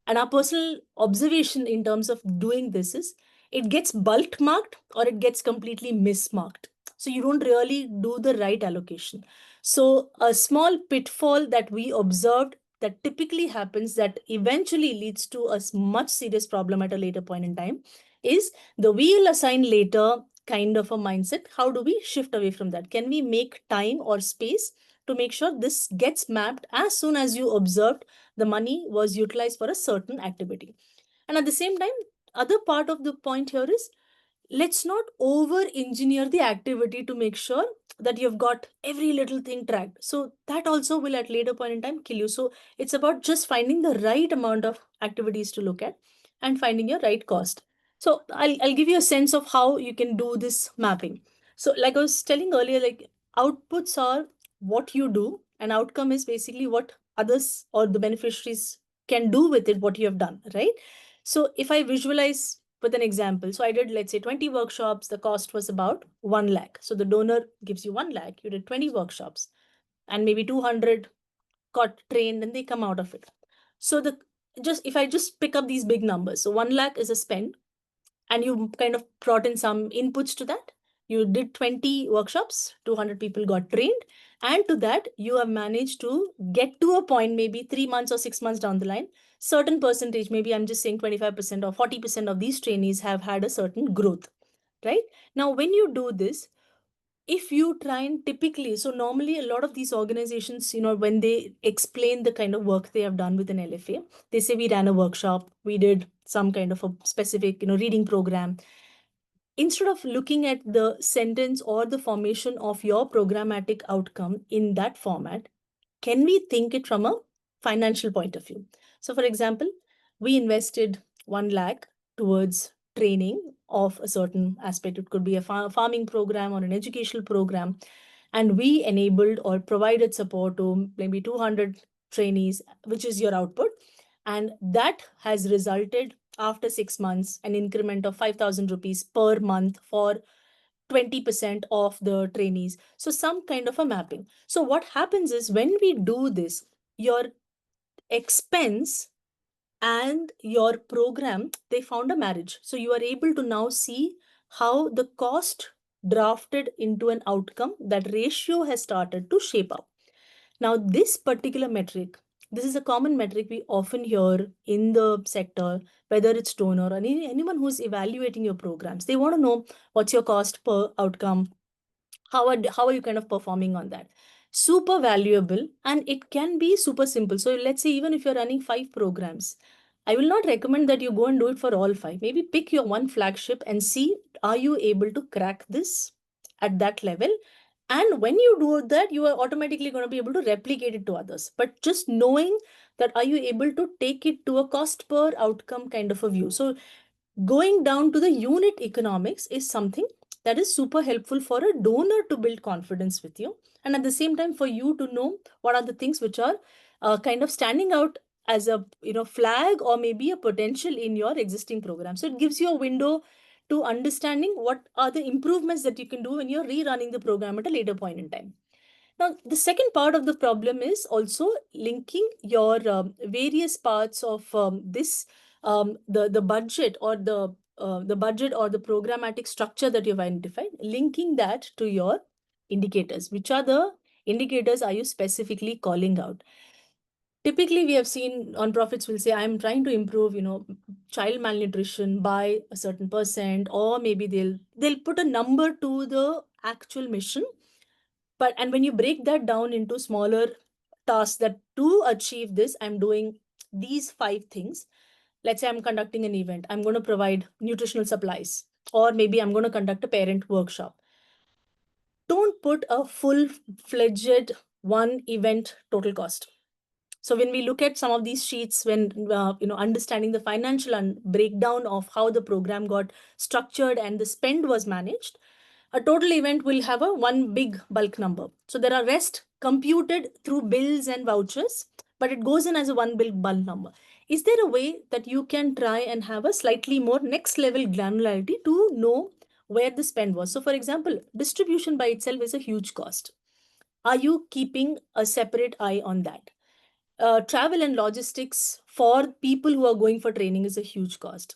And our personal observation in terms of doing this is, it gets bulk marked or it gets completely mismarked. So you don't really do the right allocation. So a small pitfall that we observed that typically happens, that eventually leads to a much serious problem at a later point in time, is the we'll assign later kind of a mindset. How do we shift away from that? Can we make time or space to make sure this gets mapped as soon as you observed the money was utilized for a certain activity? And at the same time, other part of the point here is, let's not over engineer the activity to make sure that you've got every little thing tracked. So that also will at later point in time kill you. So it's about just finding the right amount of activities to look at and finding your right cost. So I'll give you a sense of how you can do this mapping. So like I was telling earlier, like, outputs are what you do, and outcome is basically what others or the beneficiaries can do with it, what you have done, right? So if I visualize with an example, so I did, let's say, 20 workshops, the cost was about 1 lakh. So the donor gives you 1 lakh, you did 20 workshops, and maybe 200 got trained and they come out of it. So if I just pick up these big numbers, so 1 lakh is a spend, and you kind of brought in some inputs to that. You did 20 workshops, 200 people got trained, and to that you have managed to get to a point, maybe 3 months or 6 months down the line, certain percentage, maybe I'm just saying 25% or 40% of these trainees have had a certain growth, right? Now, when you do this, if you try and typically, so normally a lot of these organizations, when they explain the kind of work they have done with an LFA, they say, we ran a workshop, we did some kind of a specific, reading program. Instead of looking at the sentence or the formation of your programmatic outcome in that format, can we think it from a financial point of view? So for example, we invested 1 lakh towards training of a certain aspect. It could be a farming program or an educational program. And we enabled or provided support to maybe 200 trainees, which is your output. And that has resulted, after 6 months, an increment of 5,000 rupees per month for 20% of the trainees. So some kind of a mapping. So what happens is, when we do this, your expense and your program, they found a marriage. So you are able to now see how the cost drafted into an outcome, that ratio has started to shape up. Now, this particular metric, this is a common metric we often hear in the sector, whether it's donor or anyone who's evaluating your programs. They want to know what's your cost per outcome, how are you kind of performing on that. Super valuable, and it can be super simple. So let's say even if you're running 5 programs, I will not recommend that you go and do it for all 5. Maybe pick your one flagship and see, are you able to crack this at that level? And when you do that, you are automatically going to be able to replicate it to others. But just knowing that, are you able to take it to a cost per outcome kind of a view? So going down to the unit economics is something that is super helpful for a donor to build confidence with you. And at the same time, for you to know what are the things which are kind of standing out as a flag or maybe a potential in your existing program. So it gives you a window to understanding what are the improvements that you can do when you're rerunning the program at a later point in time. Now, the second part of the problem is also linking your various parts of the budget or the budget or the programmatic structure that you've identified, linking that to your indicators. Which are the indicators are you specifically calling out? Typically, we have seen nonprofits will say, I'm trying to improve, child malnutrition by a certain percent, or maybe they'll put a number to the actual mission. And when you break that down into smaller tasks, that to achieve this, I'm doing these 5 things. Let's say I'm conducting an event, I'm going to provide nutritional supplies, or maybe I'm going to conduct a parent workshop. Don't put a full-fledged one event total cost. So when we look at some of these sheets, when understanding the financial breakdown of how the program got structured and the spend was managed, a total event will have a one big bulk number. So there are rest computed through bills and vouchers, but it goes in as a one big bulk number. Is there a way that you can try and have a slightly more next level granularity to know where the spend was? So for example, distribution by itself is a huge cost. Are you keeping a separate eye on that? Travel and logistics for people who are going for training is a huge cost.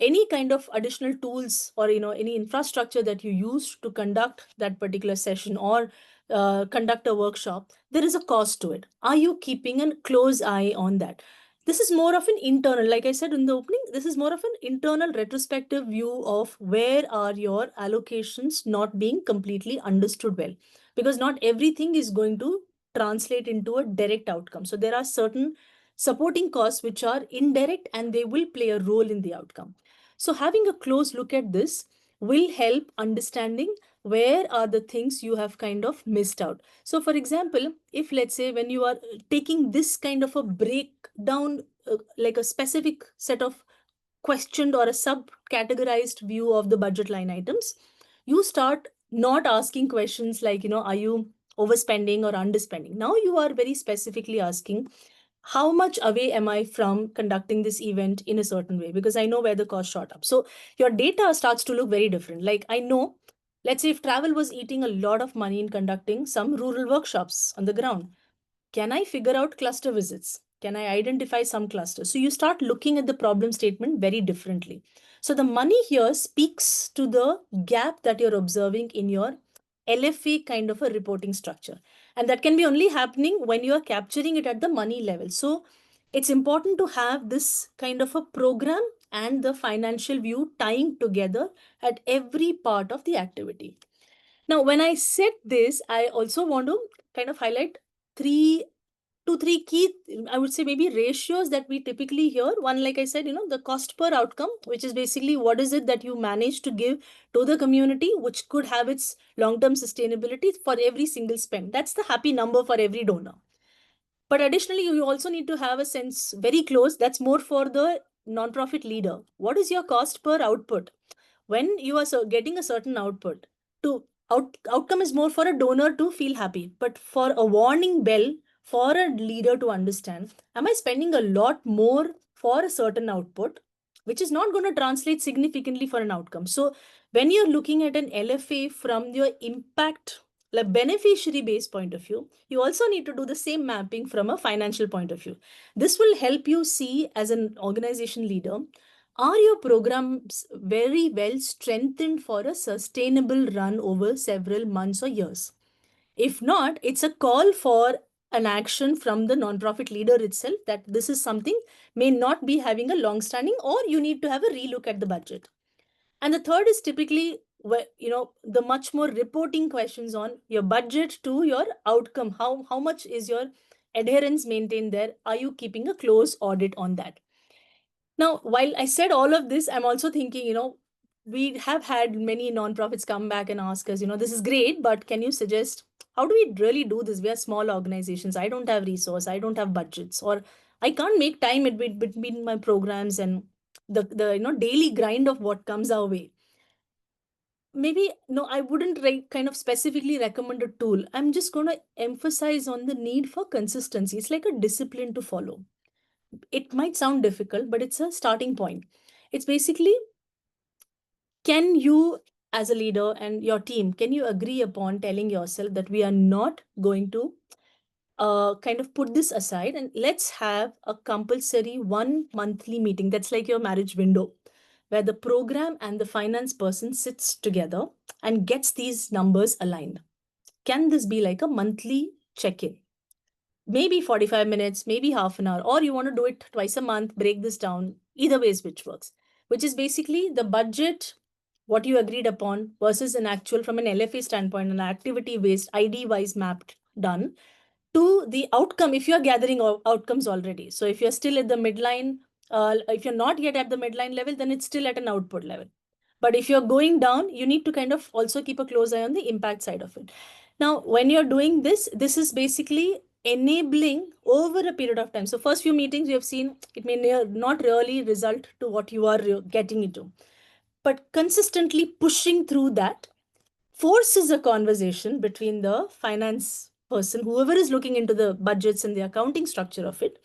Any kind of additional tools or any infrastructure that you use to conduct that particular session or conduct a workshop, there is a cost to it. Are you keeping a close eye on that? This is more of an internal, like I said in the opening, this is more of an internal retrospective view of where are your allocations not being completely understood well, because not everything is going to translate into a direct outcome. So there are certain supporting costs which are indirect and they will play a role in the outcome. So having a close look at this will help understanding where are the things you have kind of missed out. So for example, if let's say when you are taking this kind of a breakdown, like a specific set of questioned or a sub-categorized view of the budget line items, you start not asking questions like, are you overspending or underspending? Now you are very specifically asking, how much away am I from conducting this event in a certain way? Because I know where the cost shot up. So your data starts to look very different. Like I know, let's say if travel was eating a lot of money in conducting some rural workshops on the ground, can I figure out cluster visits? Can I identify some clusters? So you start looking at the problem statement very differently. So the money here speaks to the gap that you're observing in your LFA kind of a reporting structure. And that can be only happening when you are capturing it at the money level. So it's important to have this kind of a program and the financial view tying together at every part of the activity. Now, when I said this, I also want to kind of highlight 3 to 3 key, I would say maybe ratios that we typically hear. One, like I said, the cost per outcome, which is basically what is it that you manage to give to the community, which could have its long-term sustainability for every single spend. That's the happy number for every donor. But additionally, you also need to have a sense very close. That's more for the nonprofit leader. What is your cost per output? When you are getting a certain output, outcome is more for a donor to feel happy, but for a warning bell for a leader to understand, am I spending a lot more for a certain output, which is not going to translate significantly for an outcome? So when you're looking at an LFA from your impact like beneficiary based point of view, you also need to do the same mapping from a financial point of view. This will help you see as an organization leader, are your programs very well strengthened for a sustainable run over several months or years? If not, it's a call for an action from the nonprofit leader itself that this is something may not be having a long standing, or you need to have a relook at the budget. And the third is typically the much more reporting questions on your budget to your outcome. How much is your adherence maintained there? Are you keeping a close audit on that? Now, while I said all of this, I'm also thinking, we have had many nonprofits come back and ask us, this is great, but can you suggest how do we really do this? We are small organizations. I don't have resource. I don't have budgets, or I can't make time between my programs and the daily grind of what comes our way. Maybe no, I wouldn't kind of specifically recommend a tool. I'm just going to emphasize on the need for consistency. It's like a discipline to follow. It might sound difficult, but it's a starting point. It's basically, can you as a leader and your team, can you agree upon telling yourself that we are not going to kind of put this aside and let's have a compulsory 1 monthly meeting that's like your marriage window, where the program and the finance person sits together and gets these numbers aligned. Can this be like a monthly check-in? Maybe 45 minutes, maybe half an hour, or you want to do it twice a month, break this down. Either ways, which works, which is basically the budget, what you agreed upon versus an actual from an LFA standpoint, an activity-based, ID-wise mapped done to the outcome if you're gathering outcomes already. So if you're still at the midline, if you're not yet at the midline level, then it's still at an output level. But if you're going down, you need to kind of also keep a close eye on the impact side of it. Now, when you're doing this, this is basically enabling over a period of time. So first few meetings you have seen, it may not really result to what you are getting into. But consistently pushing through that forces a conversation between the finance person, whoever is looking into the budgets and the accounting structure of it,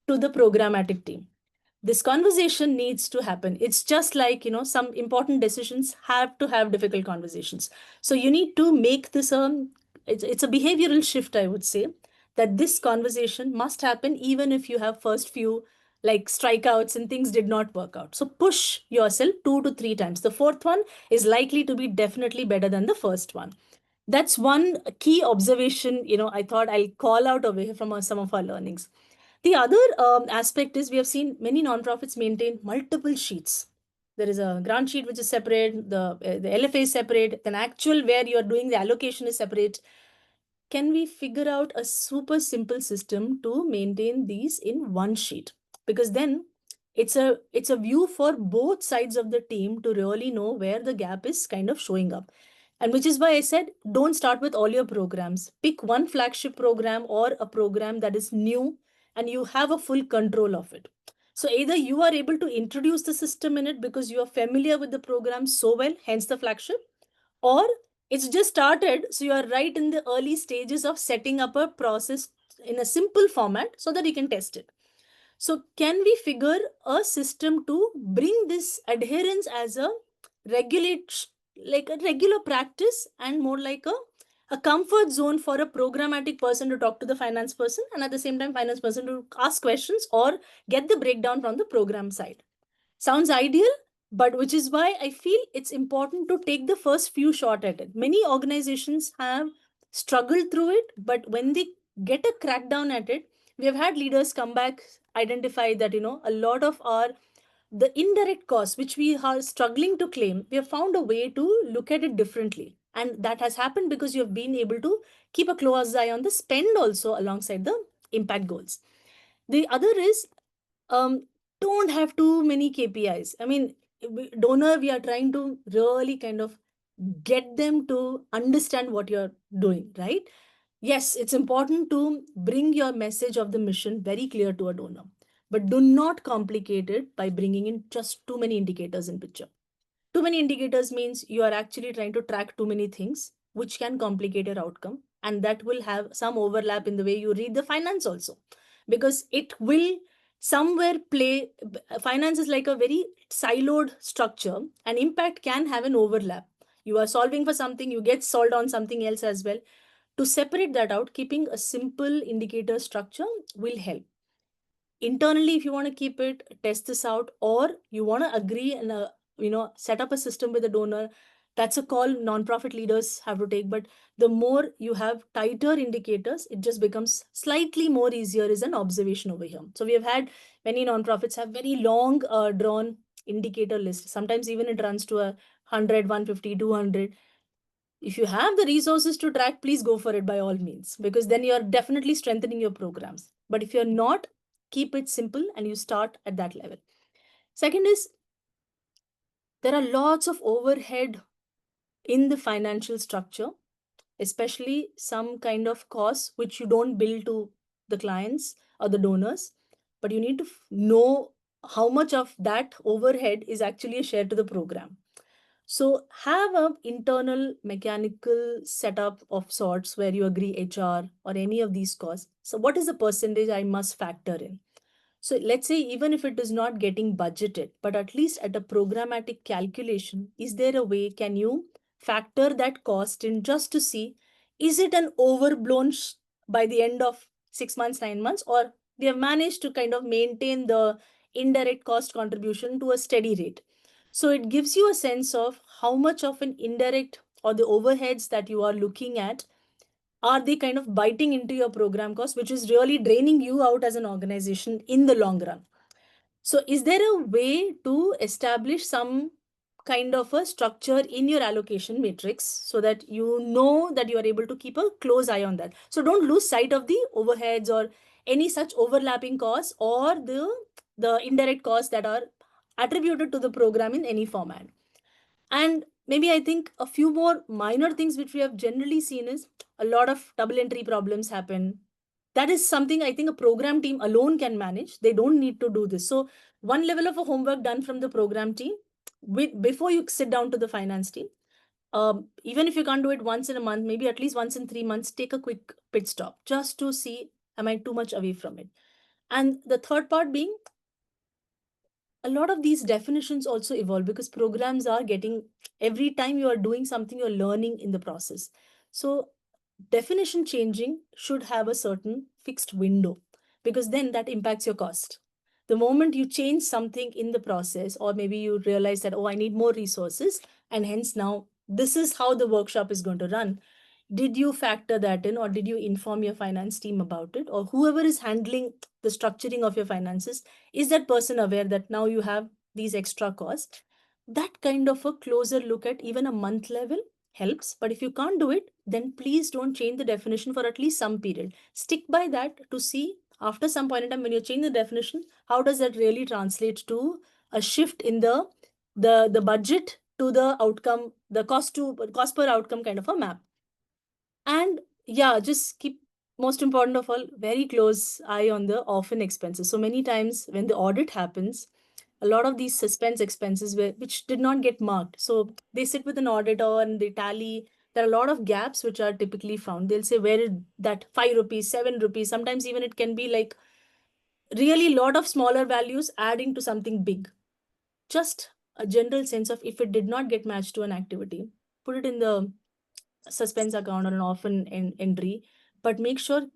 to the programmatic team. This conversation needs to happen. It's just like, some important decisions have to have difficult conversations. So you need to make this it's a behavioral shift, I would say, that this conversation must happen even if you have first few like strikeouts and things did not work out. So push yourself 2 to 3 times. The fourth one is likely to be definitely better than the first one. That's one key observation, I thought I'll call out away from some of our learnings. The other aspect is we have seen many nonprofits maintain multiple sheets. There is a grant sheet which is separate, the LFA is separate, then actual where you're doing the allocation is separate. Can we figure out a super simple system to maintain these in one sheet? Because then it's a view for both sides of the team to really know where the gap is kind of showing up. And which is why I said, don't start with all your programs. Pick one flagship program or a program that is new and you have a full control of it. So either you are able to introduce the system in it because you are familiar with the program so well, hence the flagship, or it's just started, so you are right in the early stages of setting up a process in a simple format so that you can test it. So can we figure a system to bring this adherence as a like a regular practice and more like a comfort zone for a programmatic person to talk to the finance person, and at the same time finance person to ask questions or get the breakdown from the program side? Sounds ideal, but which is why I feel it's important to take the first few shot at it. Many organizations have struggled through it, but when they get a crackdown at it, we have had leaders come back, identify that, a lot of the indirect costs, which we are struggling to claim, we have found a way to look at it differently. And that has happened because you have been able to keep a close eye on the spend also alongside the impact goals. The other is, don't have too many KPIs. I mean, donor, we are trying to really kind of get them to understand what you're doing, right? Yes, it's important to bring your message of the mission very clear to a donor, but do not complicate it by bringing in just too many indicators in picture. Too many indicators means you are actually trying to track too many things, which can complicate your outcome. And that will have some overlap in the way you read the finance also, because it will somewhere play. Finance is like a very siloed structure, and impact can have an overlap. You are solving for something, you get solved on something else as well. To separate that out, keeping a simple indicator structure will help. Internally, if you want to keep it, test this out, or you want to agree and set up a system with a donor, that's a call nonprofit leaders have to take. But the more you have tighter indicators, it just becomes slightly more easier is an observation over here. So we have had many nonprofits have very long drawn indicator list. Sometimes even it runs to 100, 150, 200. If you have the resources to track, please go for it by all means, because then you're definitely strengthening your programs. But if you're not, keep it simple and you start at that level. Second is, there are lots of overhead in the financial structure, especially some kind of costs which you don't bill to the clients or the donors, but you need to know how much of that overhead is actually a share to the program. So have an internal mechanical setup of sorts where you agree HR or any of these costs. So what is the percentage I must factor in? So let's say even if it is not getting budgeted, but at least at a programmatic calculation, is there a way can you factor that cost in just to see, is it an overblown by the end of 6 months, 9 months, or we have managed to kind of maintain the indirect cost contribution to a steady rate. So it gives you a sense of how much of an indirect or the overheads that you are looking at, are they kind of biting into your program cost, which is really draining you out as an organization in the long run. So is there a way to establish some kind of a structure in your allocation matrix so that you know that you are able to keep a close eye on that? So don't lose sight of the overheads or any such overlapping costs or the indirect costs that are attributed to the program in any format. And maybe I think a few more minor things which we have generally seen is a lot of double entry problems happen. That is something I think a program team alone can manage. They don't need to do this. So one level of a homework done from the program team before you sit down to the finance team. Even if you can't do it once in a month, maybe at least once in 3 months, take a quick pit stop just to see, am I too much away from it? And the third part being, a lot of these definitions also evolve because programs are getting, every time you are doing something, you're learning in the process. So definition changing should have a certain fixed window, because then that impacts your cost. The moment you change something in the process, or maybe you realize that, oh, I need more resources, and hence now this is how the workshop is going to run. Did you factor that in, or did you inform your finance team about it, or whoever is handling the structuring of your finances? Is that person aware that now you have these extra costs? That kind of a closer look at even a month level helps. But if you can't do it, then please don't change the definition for at least some period. Stick by that to see after some point in time when you change the definition, how does that really translate to a shift in the budget to the outcome, the cost per outcome kind of a map. And yeah, just keep, most important of all, very close eye on the orphan expenses. So many times when the audit happens, a lot of these suspense expenses which did not get marked. So they sit with an auditor and they tally. There are a lot of gaps which are typically found. They'll say, where is that 5 rupees, 7 rupees? Sometimes even it can be like really lot of smaller values adding to something big. Just a general sense of, if it did not get matched to an activity, put it in the suspense account or an orphan entry, but make sure,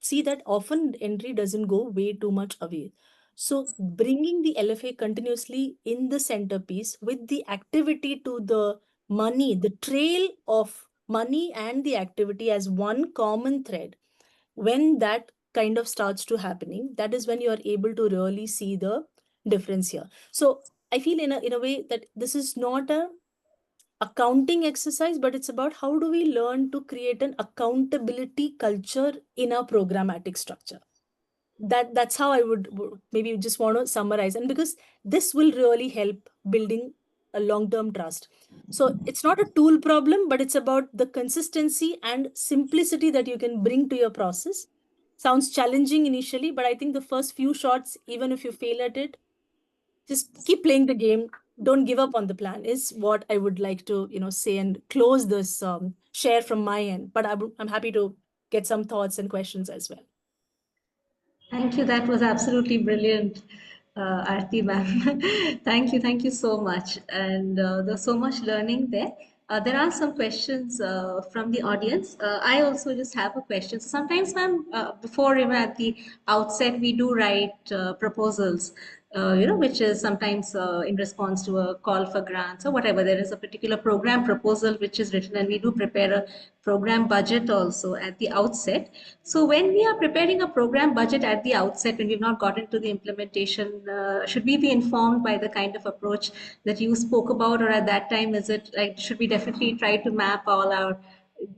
see that orphan entry doesn't go way too much away. So bringing the LFA continuously in the centerpiece with the activity to the money, the trail of money and the activity as one common thread, when that kind of starts to happening, that is when you are able to really see the difference here. So I feel in a way that this is not a accounting exercise, but it's about how do we learn to create an accountability culture in our programmatic structure. That's how I would maybe just want to summarize. And because this will really help building a long-term trust. So it's not a tool problem, but it's about the consistency and simplicity that you can bring to your process. Sounds challenging initially, but I think the first few shots, even if you fail at it, just keep playing the game. Don't give up on the plan is what I would like to, say and close this share from my end. But I'm happy to get some thoughts and questions as well. Thank you. That was absolutely brilliant, Aarti ma'am. Thank you so much. And there's so much learning there. There are some questions from the audience. I also just have a question. Sometimes, ma'am, before even at the outset, we do write proposals, which is sometimes in response to a call for grants or whatever. There is a particular program proposal which is written, and we do prepare a program budget also at the outset. So when we are preparing a program budget at the outset, when we've not got into the implementation, should we be informed by the kind of approach that you spoke about, or at that time, is it like, should we definitely try to map all our,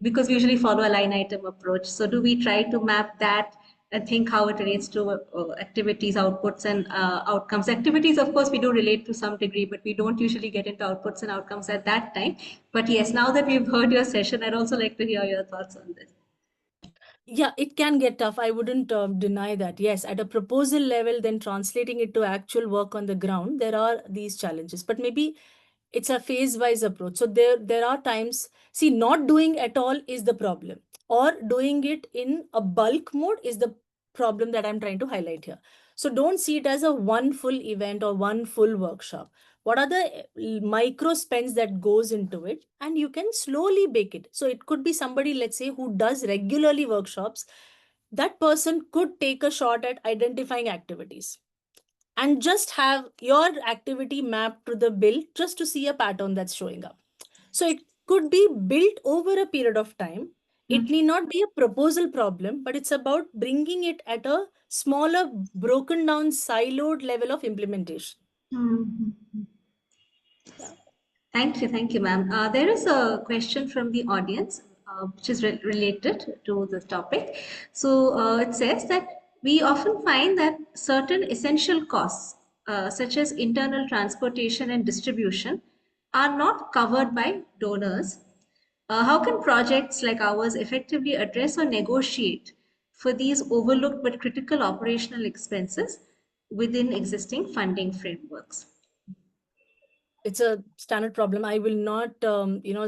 because we usually follow a line item approach. So do we try to map that and think how it relates to activities, outputs, and outcomes? Activities, of course, we do relate to some degree, but we don't usually get into outputs and outcomes at that time. But yes, now that we've heard your session, I'd also like to hear your thoughts on this. Yeah, it can get tough. I wouldn't deny that. Yes, at a proposal level, then translating it to actual work on the ground, there are these challenges. But maybe it's a phase-wise approach. So there are times, see, not doing at all is the problem, or doing it in a bulk mode is the problem that I'm trying to highlight here. So don't see it as a one full event or one full workshop. What are the micro spends that goes into it, and you can slowly bake it. So it could be somebody, let's say, who does regularly workshops. That person could take a shot at identifying activities and just have your activity mapped to the bill just to see a pattern that's showing up. So it could be built over a period of time. It need not be a proposal problem, but it's about bringing it at a smaller, broken down, siloed level of implementation. Yeah. Thank you, ma'am. There is a question from the audience, which is related to the topic. So it says that we often find that certain essential costs, such as internal transportation and distribution, are not covered by donors. How can projects like ours effectively address or negotiate for these overlooked but critical operational expenses within existing funding frameworks? It's a standard problem. I will not,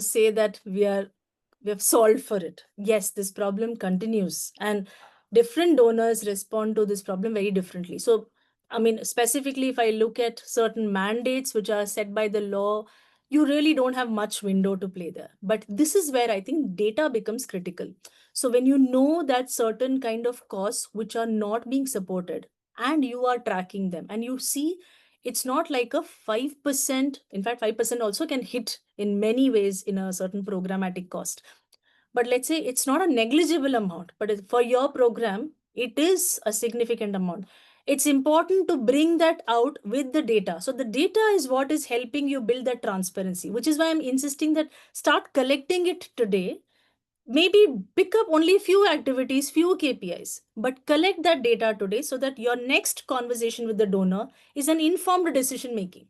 say that we have solved for it. Yes, this problem continues, and different donors respond to this problem very differently. So, I mean, specifically, if I look at certain mandates which are set by the law, you really don't have much window to play there. But this is where I think data becomes critical. So when you know that certain kind of costs which are not being supported, and you are tracking them, and you see it's not like a 5%. In fact, 5% also can hit in many ways in a certain programmatic cost. But let's say it's not a negligible amount, but for your program, it is a significant amount. It's important to bring that out with the data. So the data is what is helping you build that transparency, which is why I'm insisting that start collecting it today. Maybe pick up only few activities, few KPIs, but collect that data today so that your next conversation with the donor is an informed decision making.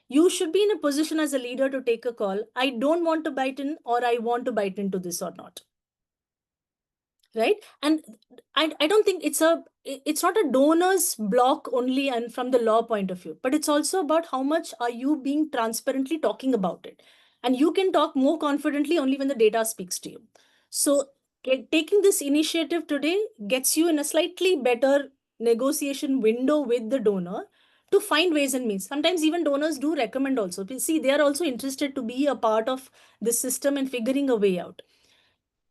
You should be in a position as a leader to take a call. I don't want to bite in, or I want to bite into this or not. Right? And I don't think it's not a donor's block only and from the law point of view, but it's also about how much are you being transparently talking about it. And you can talk more confidently only when the data speaks to you. So taking this initiative today gets you in a slightly better negotiation window with the donor to find ways and means. Sometimes even donors do recommend also. See, they are also interested to be a part of this system and figuring a way out.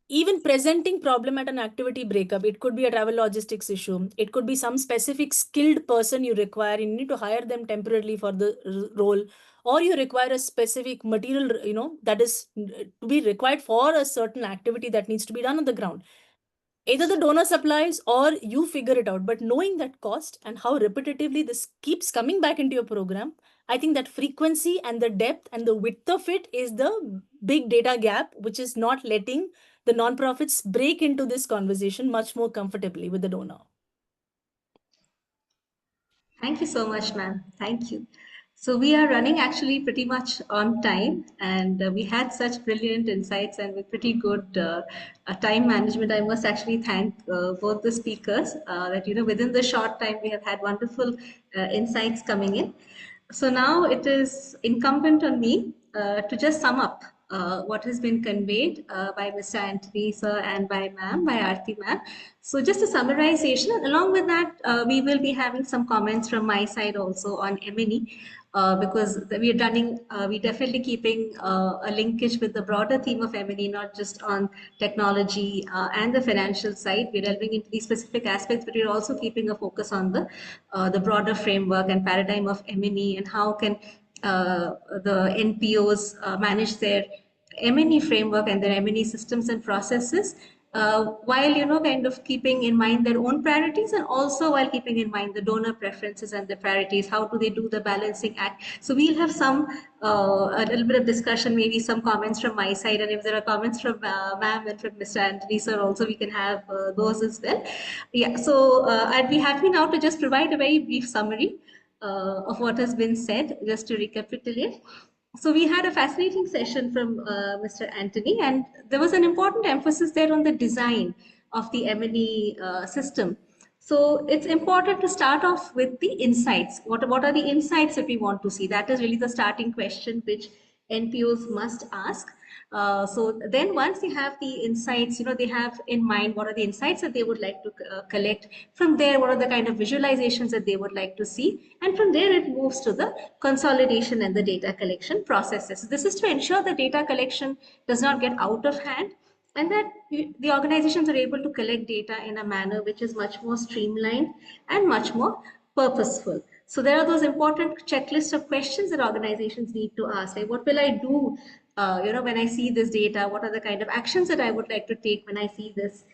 Even presenting problem at an activity breakup, it could be a travel logistics issue. It could be some specific skilled person you require. You need to hire them temporarily for the role, or you require a specific material, that is to be required for a certain activity that needs to be done on the ground. Either the donor supplies or you figure it out. But knowing that cost and how repetitively this keeps coming back into your program, I think that frequency and the depth and the width of it is the big data gap, which is not letting the nonprofits break into this conversation much more comfortably with the donor. Thank you so much, ma'am. Thank you. So we are running actually pretty much on time, and we had such brilliant insights and with pretty good time management. I must actually thank both the speakers that, within the short time we have had wonderful insights coming in. So now it is incumbent on me to just sum up what has been conveyed by Mr. Anthony sir and by ma'am, by Aarti ma'am. So just a summarization. Along with that, we will be having some comments from my side also on M&E. Because we are we definitely keeping a linkage with the broader theme of M&E, not just on technology and the financial side. We're delving into these specific aspects, but we're also keeping a focus on the broader framework and paradigm of M&E and how can the NPOs manage their M&E framework and their M&E systems and processes, while kind of keeping in mind their own priorities, and also while keeping in mind the donor preferences and the priorities. How do they do the balancing act? So we'll have a little bit of discussion, maybe some comments from my side, and if there are comments from ma'am and from Mr. Anthony sir also, we can have those as well. Yeah, so I'd be happy now to just provide a very brief summary of what has been said, just to recapitulate. So we had a fascinating session from Mr. Anthony, and there was an important emphasis there on the design of the M&E system. So it's important to start off with the insights. What are the insights that we want to see? That is really the starting question which NPOs must ask. So then once they have the insights, they have in mind what are the insights that they would like to collect. From there, what are the kind of visualizations that they would like to see? And from there, it moves to the consolidation and the data collection processes. So this is to ensure the data collection does not get out of hand, and that the organizations are able to collect data in a manner which is much more streamlined and much more purposeful. So there are those important checklists of questions that organizations need to ask. Like, what will I do, when I see this data? What are the kind of actions that I would like to take when I see this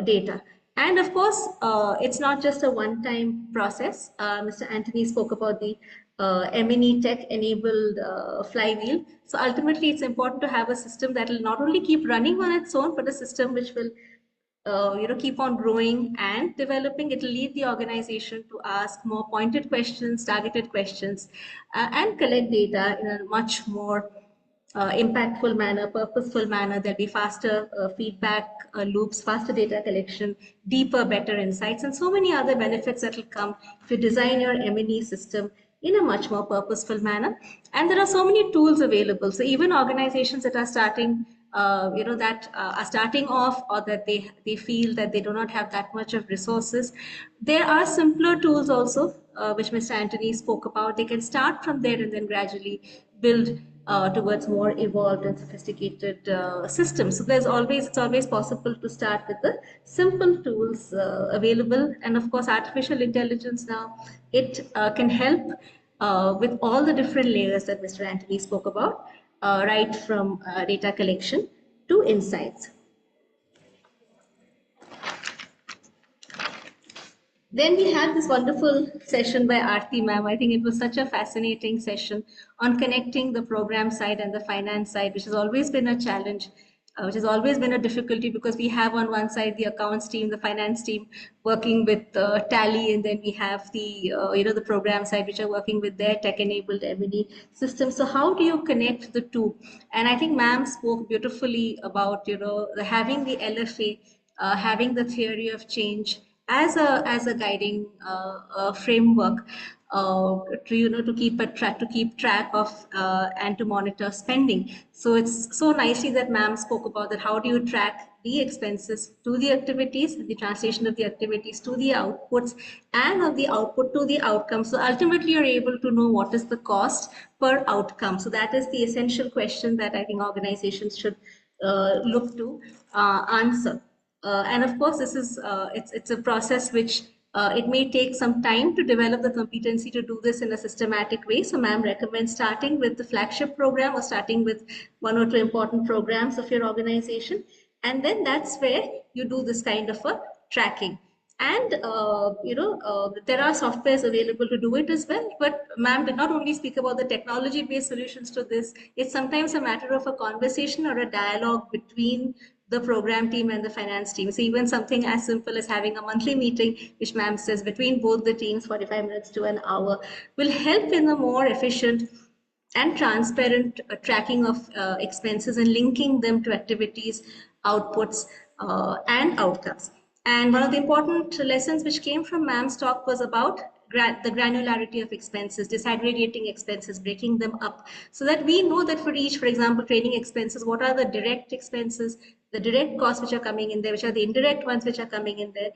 data? And of course, it's not just a one-time process. Mr. Anthony spoke about the M&E tech-enabled flywheel. So ultimately, it's important to have a system that will not only keep running on its own, but a system which will keep on growing and developing. It will lead the organization to ask more pointed questions, targeted questions, and collect data in a much more impactful manner, purposeful manner. There'll be faster feedback loops, faster data collection, deeper, better insights, and so many other benefits that will come if you design your M&E system in a much more purposeful manner. And there are so many tools available. So even organizations that are starting are starting off, or that they feel that they do not have that much of resources, there are simpler tools also, which Mr. Anthony spoke about. They can start from there and then gradually build towards more evolved and sophisticated systems. So it's always possible to start with the simple tools available. And of course, artificial intelligence now, it can help with all the different layers that Mr. Anthony spoke about, right from data collection to insights. Then we had this wonderful session by Aarti ma'am. I think it was such a fascinating session on connecting the program side and the finance side, which has always been a challenge, which has always been a difficulty, because we have on one side the accounts team, the finance team working with Tally, and then we have the the program side, which are working with their tech-enabled M&E system. So how do you connect the two? And I think ma'am spoke beautifully about having the LFA, having the theory of change as a guiding framework to keep track of and to monitor spending. So it's so nicely that ma'am spoke about that. How do you track the expenses to the activities, the translation of the activities to the outputs, and of the output to the outcome? So ultimately, you're able to know what is the cost per outcome. So that is the essential question that I think organizations should look to answer. And of course, this is it's a process which it may take some time to develop the competency to do this in a systematic way. So ma'am recommends starting with the flagship program, or starting with one or two important programs of your organization. And then that's where you do this kind of a tracking. And there are softwares available to do it as well. But ma'am did not only speak about the technology-based solutions to this. It's sometimes a matter of a conversation or a dialogue between the program team and the finance team. So even something as simple as having a monthly meeting, which ma'am says between both the teams, 45 minutes to an hour, will help in a more efficient and transparent tracking of expenses and linking them to activities, outputs, and outcomes. And one of the important lessons which came from ma'am's talk was about the granularity of expenses, disaggregating expenses, breaking them up, so that we know that for each, for example, training expenses, what are the direct expenses, the direct costs which are coming in there, which are the indirect ones which are coming in there,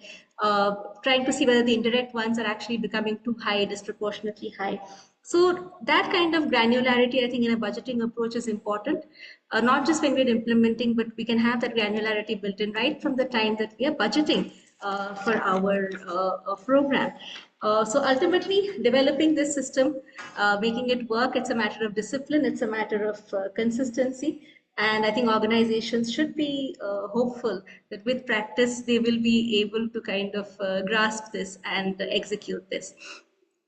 trying to see whether the indirect ones are actually becoming too high, disproportionately high. So that kind of granularity, I think, in a budgeting approach is important, not just when we're implementing, but we can have that granularity built in right from the time that we are budgeting for our program. So ultimately, developing this system, making it work, it's a matter of discipline, it's a matter of consistency. And I think organizations should be hopeful that with practice, they will be able to kind of grasp this and execute this.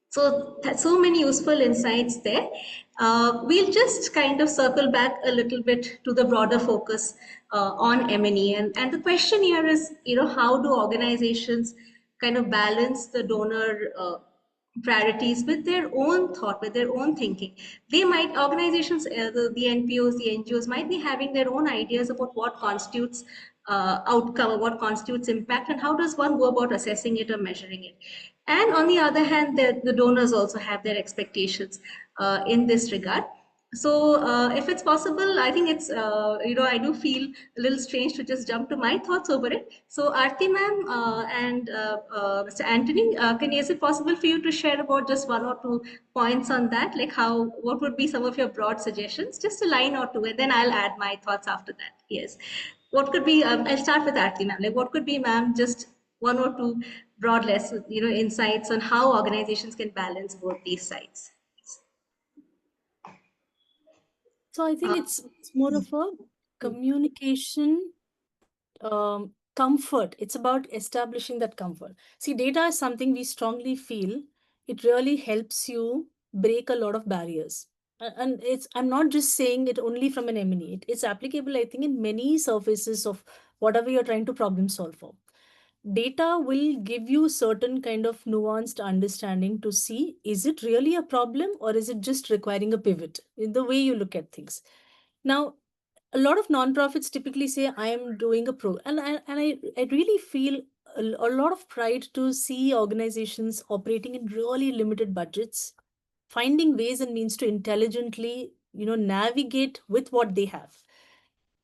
So that's so many useful insights there. We'll just kind of circle back a little bit to the broader focus on M&E. And the question here is, how do organizations kind of balance the donor priorities with their own thought, with their own thinking? They might, organizations, the NPOs, the NGOs might be having their own ideas about what constitutes outcome, or what constitutes impact, and how does one go about assessing it or measuring it. And on the other hand, the donors also have their expectations in this regard. So if it's possible, I think it's, I do feel a little strange to just jump to my thoughts over it. So Aarti ma'am and Mr. Anthony, is it possible for you to share about just one or two points on that? Like what would be some of your broad suggestions? Just a line or two, and then I'll add my thoughts after that. Yes. What could be, I'll start with Aarti ma'am. Like what could be, ma'am, just one or two broad lessons, insights on how organizations can balance both these sides? So I think it's more of a communication comfort. It's about establishing that comfort. See, data is something we strongly feel it really helps you break a lot of barriers. And I'm not just saying it only from an M&E. It's applicable, I think, in many surfaces of whatever you're trying to problem solve for. Data will give you certain kind of nuanced understanding to see, is it really a problem or is it just requiring a pivot in the way you look at things? Now, a lot of nonprofits typically say, I am doing a I really feel a lot of pride to see organizations operating in really limited budgets, finding ways and means to intelligently, navigate with what they have.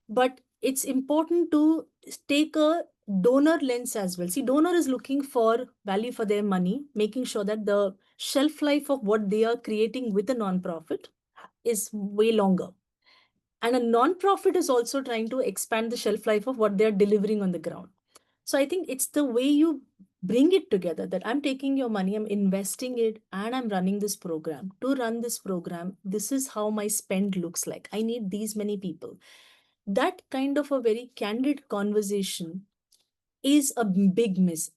But it's important to take a donor lens as well. See, donor is looking for value for their money, making sure that the shelf life of what they are creating with a nonprofit is way longer. And a nonprofit is also trying to expand the shelf life of what they're delivering on the ground. So I think it's the way you bring it together, that I'm taking your money, I'm investing it, and I'm running this program. To run this program, this is how my spend looks like. I need these many people. That kind of a very candid conversation is a big miss.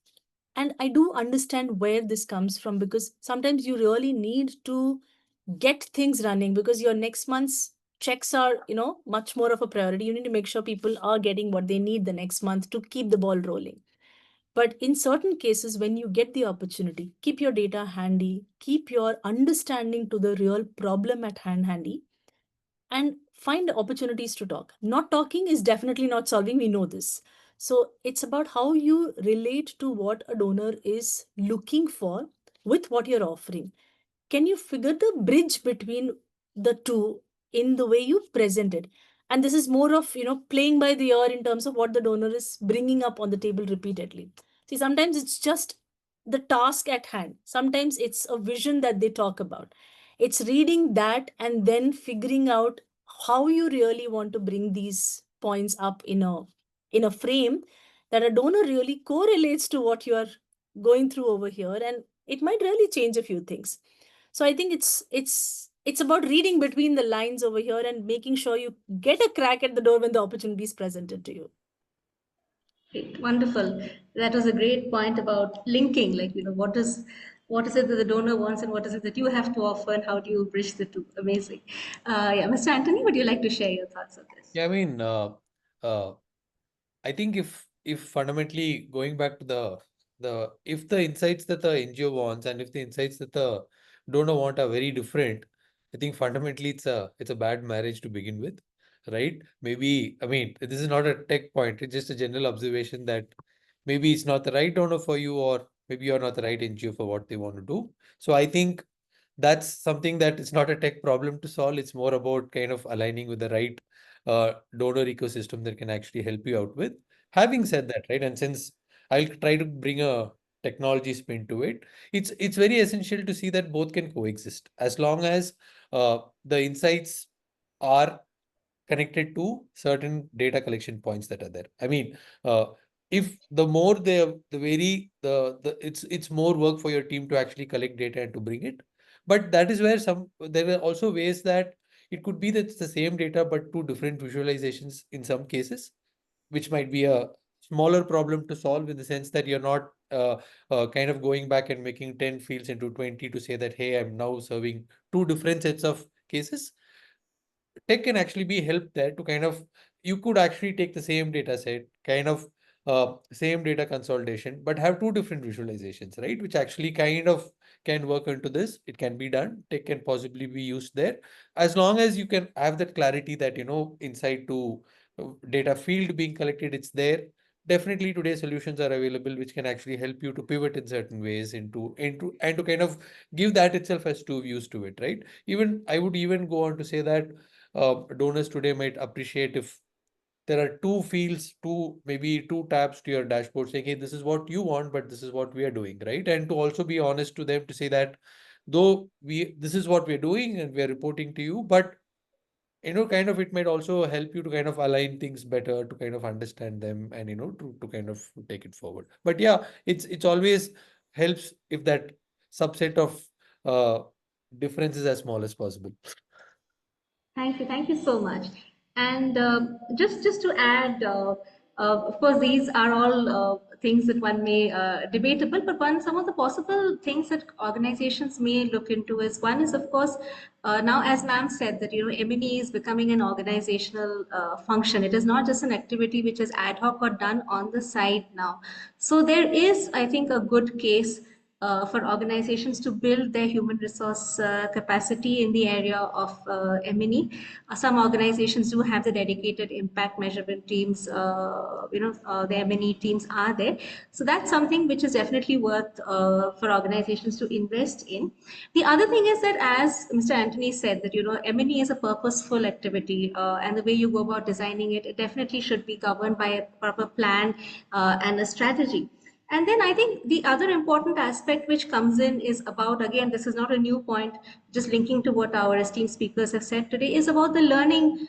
And I do understand where this comes from, because sometimes you really need to get things running because your next month's checks are, much more of a priority. You need to make sure people are getting what they need the next month to keep the ball rolling. But in certain cases, when you get the opportunity, keep your data handy, keep your understanding to the real problem at hand handy, and find opportunities to talk. Not talking is definitely not solving. We know this. So it's about how you relate to what a donor is looking for with what you're offering. Can you figure the bridge between the two in the way you present it? And this is more of, playing by the ear in terms of what the donor is bringing up on the table repeatedly. See, sometimes it's just the task at hand. Sometimes it's a vision that they talk about. It's reading that and then figuring out how you really want to bring these points up in a frame that a donor really correlates to what you are going through over here, and it might really change a few things. So I think it's about reading between the lines over here and making sure you get a crack at the door when the opportunity is presented to you. Great, wonderful. That was a great point about linking, like, what is it that the donor wants and what is it that you have to offer, and how do you bridge the two? Amazing. Yeah, Mr. Anthony, would you like to share your thoughts on this? Yeah, I mean, I think if fundamentally going back to if the insights that the NGO wants and if the insights that the donor want are very different, I think fundamentally it's a bad marriage to begin with, right? Maybe, I mean, this is not a tech point, it's just a general observation that maybe it's not the right donor for you, or maybe you're not the right NGO for what they want to do. So I think that's something that is not a tech problem to solve. It's more about kind of aligning with the right donor ecosystem that can actually help you out with. Having said that, right, and since I'll try to bring a technology spin to it, it's very essential to see that both can coexist as long as the insights are connected to certain data collection points that are there. I mean, if the more the vary, it's more work for your team to actually collect data and to bring it. But that is where there are also ways that it could be that it's the same data but two different visualizations in some cases, which might be a smaller problem to solve in the sense that you're not kind of going back and making 10 fields into 20 to say that, hey, I'm now serving two different sets of cases. Tech can actually be helped there to kind of, you could actually take the same data set, kind of same data consolidation, but have two different visualizations, right? Which actually kind of can work into this. It can be done. Tech can possibly be used there as long as you can have that clarity that, inside to data field being collected, it's there. Definitely today solutions are available which can actually help you to pivot in certain ways into and to kind of give that itself as two views to it, right? Even I would even go on to say that donors today might appreciate if there are two fields, maybe two tabs to your dashboard saying, hey, this is what you want, but this is what we are doing, right? And to also be honest to them to say that though this is what we're doing and we're reporting to you, but kind of it might also help you to kind of align things better, to kind of understand them and to kind of take it forward. But yeah, it's always helps if that subset of difference is as small as possible. Thank you so much. And just to add, of course, these are all things that one may debatable, but some of the possible things that organizations may look into is one is, of course, now as ma'am said that M&E is becoming an organizational function. It is not just an activity which is ad hoc or done on the side now. So there is, I think, a good case for organizations to build their human resource capacity in the area of M&E. Some organizations do have the dedicated impact measurement teams, the M&E teams are there. So that's something which is definitely worth for organizations to invest in. The other thing is that, as Mr. Anthony said, that M&E is a purposeful activity, and the way you go about designing it, it definitely should be governed by a proper plan and a strategy. And then I think the other important aspect which comes in is about, again, this is not a new point, just linking to what our esteemed speakers have said today, is about the learning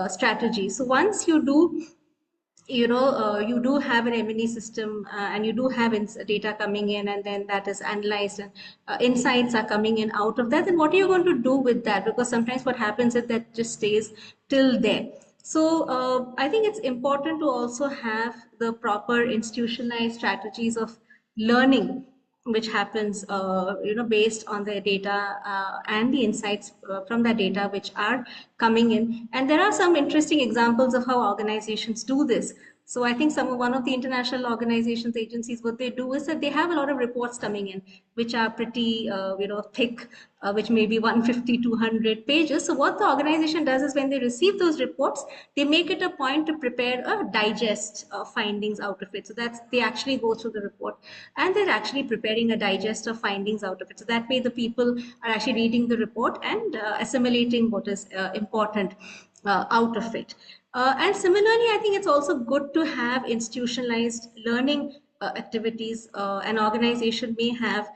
strategy. So once you do, you do have an M&E system and you do have data coming in, and then that is analyzed and insights are coming in out of that, then what are you going to do with that? Because sometimes what happens is that just stays till there. So I think it's important to also have the proper institutionalized strategies of learning, which happens, based on the data and the insights from the data which are coming in. And there are some interesting examples of how organizations do this. So I think one of the international organizations, agencies, what they do is that they have a lot of reports coming in, which are pretty, thick, which may be 150, 200 pages. So what the organization does is when they receive those reports, they make it a point to prepare a digest of findings out of it. So they actually go through the report and they're actually preparing a digest of findings out of it. So that way the people are actually reading the report and assimilating what is important out of it. And similarly, I think it's also good to have institutionalized learning activities. An organization may have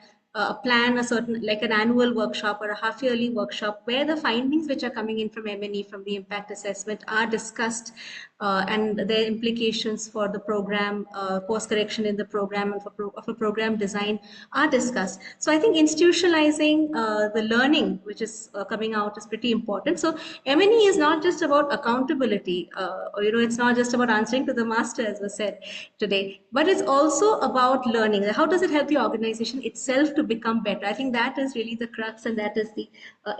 plan a certain, like an annual workshop or a half yearly workshop, where the findings which are coming in from M&E, from the impact assessment, are discussed, and their implications for the program, course correction in the program, and for program design are discussed. So I think institutionalizing the learning which is coming out is pretty important. So M&E is not just about accountability, it's not just about answering to the master, as was said today, but it's also about learning. How does it help the organization itself to become better? I think that is really the crux, and that is the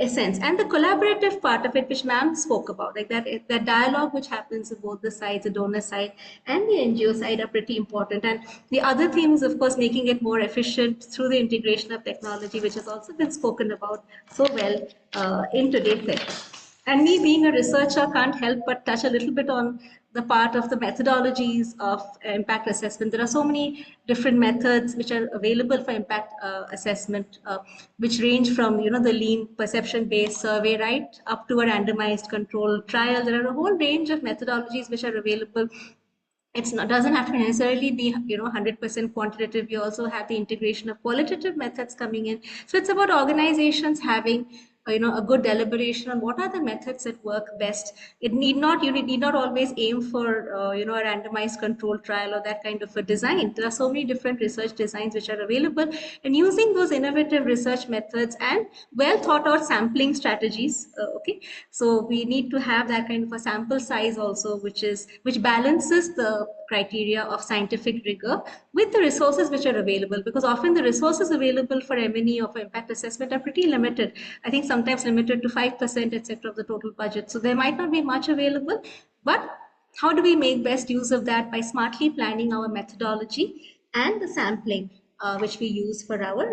essence. And the collaborative part of it, which ma'am spoke about, like that dialogue which happens on both the sides, the donor side and the NGO side, are pretty important. And the other theme is, of course, making it more efficient through the integration of technology, which has also been spoken about so well in today's session. And me being a researcher can't help but touch a little bit on the part of the methodologies of impact assessment. There are so many different methods which are available for impact assessment, which range from the lean perception-based survey right up to a randomized controlled trial. There are a whole range of methodologies which are available. It's not doesn't have to necessarily be 100% quantitative. You also have the integration of qualitative methods coming in. So it's about organizations having a good deliberation on what are the methods that work best. It need not you need not always aim for a randomized control trial or that kind of a design. There are so many different research designs which are available, and using those innovative research methods and well thought out sampling strategies. Okay, so we need to have that kind of a sample size also, which balances the criteria of scientific rigor with the resources which are available, because often the resources available for M&E or for impact assessment are pretty limited. I think sometimes limited to 5%, etc. of the total budget. So there might not be much available, but how do we make best use of that? By smartly planning our methodology and the sampling which we use for our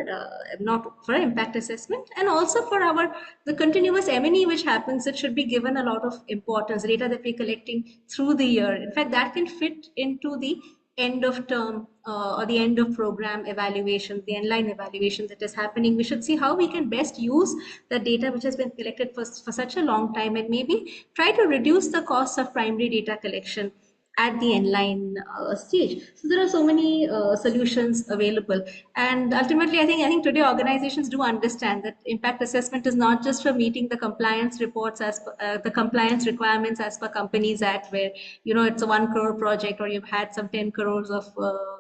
not for impact assessment, and also for our the continuous M&E which happens. It should be given a lot of importance. Data that we're collecting through the year, in fact, that can fit into the end of term or the end of program evaluation, the inline evaluation that is happening. We should see how we can best use the data which has been collected for such a long time, and maybe try to reduce the cost of primary data collection at the inline stage. So there are so many solutions available, and ultimately I think today organizations do understand that impact assessment is not just for meeting the compliance reports as per, the compliance requirements as per Companies Act, where it's a 1 crore project or you've had some 10 crores of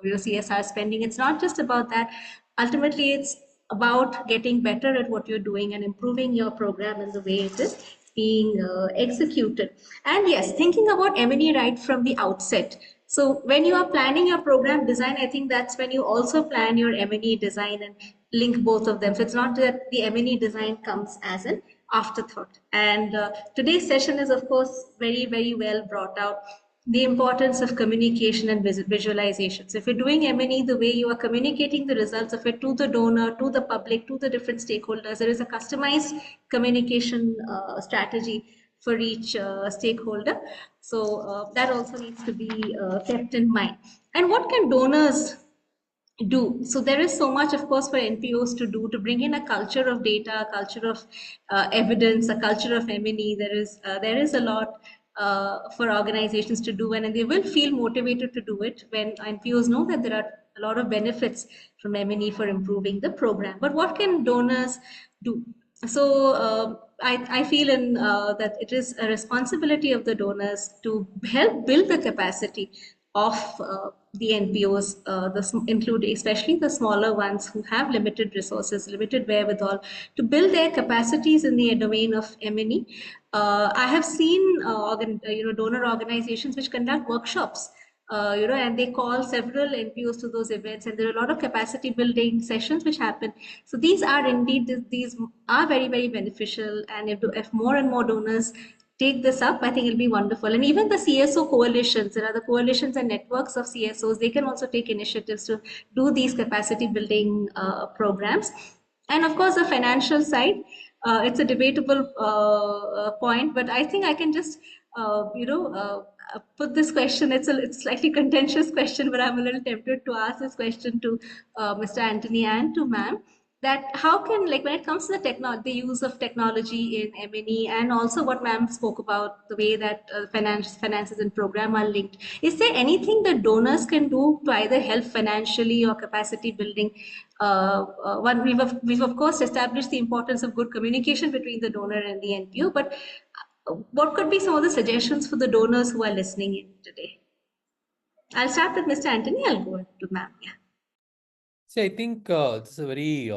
CSR spending. It's not just about that. Ultimately, it's about getting better at what you're doing and improving your program in the way it is being executed. And yes, thinking about M&E right from the outset. So when you are planning your program design, I think that's when you also plan your M&E design and link both of them. So it's not that the M&E design comes as an afterthought. And today's session is, of course, very, very well brought out. The importance of communication and visualization. So if you're doing M&E, the way you are communicating the results of it to the donor, to the public, to the different stakeholders, there is a customized communication strategy for each stakeholder. So that also needs to be kept in mind. And what can donors do? So there is so much, of course, for NPOs to do to bring in a culture of data, a culture of evidence, a culture of M&E. There is a lot for organizations to do, and they will feel motivated to do it when NPOs know that there are a lot of benefits from M&E for improving the program. But what can donors do? So I feel that it is a responsibility of the donors to help build the capacity of the NPOs, including especially the smaller ones who have limited resources, limited wherewithal, to build their capacities in the domain of M&E. I have seen donor organizations which conduct workshops, and they call several NPOs to those events, and there are a lot of capacity building sessions which happen. So these are indeed, these are very, very beneficial, and if more and more donors take this up, I think it'll be wonderful. And even the CSO coalitions, there are the coalitions and networks of CSOs, they can also take initiatives to do these capacity building programs. And of course, the financial side, it's a debatable point, but I think I can just, put this question. It's slightly contentious question, but I'm a little tempted to ask this question to Mr. Anthony and to ma'am. That how can, like, when it comes to the use of technology in M&E, and also what ma'am spoke about, the way that finances and program are linked, is there anything that donors can do to either help financially or capacity building? We've of course established the importance of good communication between the donor and the NPO, but what could be some of the suggestions for the donors who are listening in today? I'll start with Mr. Anthony. I'll go to ma'am. Yeah. See, I think this is a very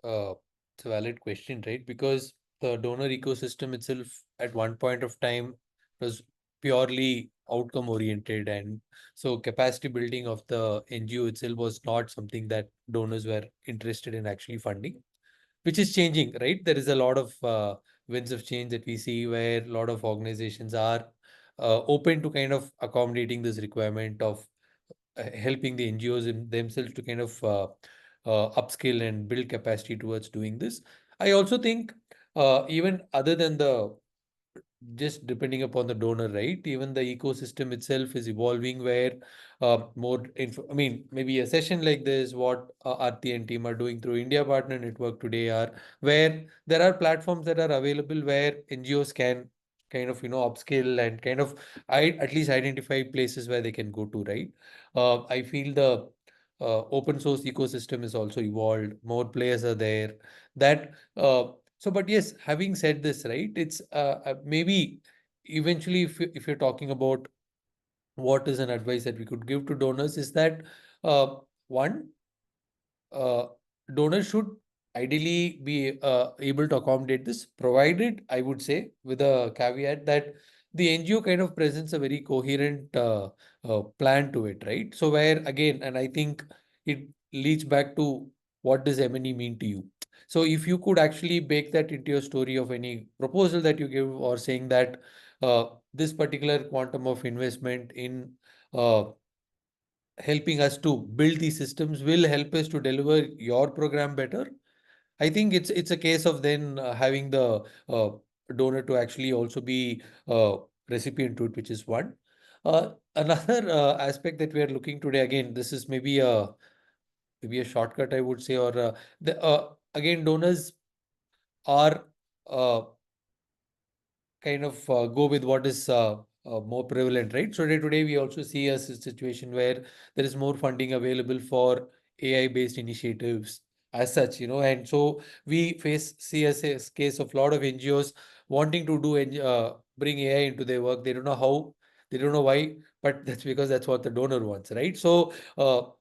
it's a valid question, right? Because the donor ecosystem itself at one point of time was purely outcome oriented, and so capacity building of the NGO itself was not something that donors were interested in actually funding, which is changing, right? There is a lot of winds of change that we see where a lot of organizations are open to kind of accommodating this requirement of helping the NGOs in themselves to kind of upskill and build capacity towards doing this. I also think even other than the just depending upon the donor, right? Even the ecosystem itself is evolving where more info, I mean, maybe a session like this, what Aarti and team are doing through India Partner Network today are where there are platforms that are available where NGOs can kind of, upskill and kind of at least identify places where they can go to, right? I feel the open source ecosystem is also evolved, more players are there that so, but yes, having said this, right, it's maybe eventually, if you're talking about what is an advice that we could give to donors, is that uh, one, uh, donors should ideally be able to accommodate this, provided, I would say, with a caveat that the NGO kind of presents a very coherent plan to it, right? So where again, and I think it leads back to what does M&E mean to you? So if you could actually bake that into your story of any proposal that you give, or saying that this particular quantum of investment in uh, helping us to build these systems will help us to deliver your program better. I think it's a case of then having the donor to actually also be recipient to it, which is one. Another aspect that we are looking today, again, this is maybe a shortcut, I would say, or the again, donors are kind of go with what is more prevalent, right? So today we also see a situation where there is more funding available for AI-based initiatives as such, and so we see a case of a lot of NGOs wanting to bring AI into their work. They don't know how, they don't know why, but that's because that's what the donor wants, right? So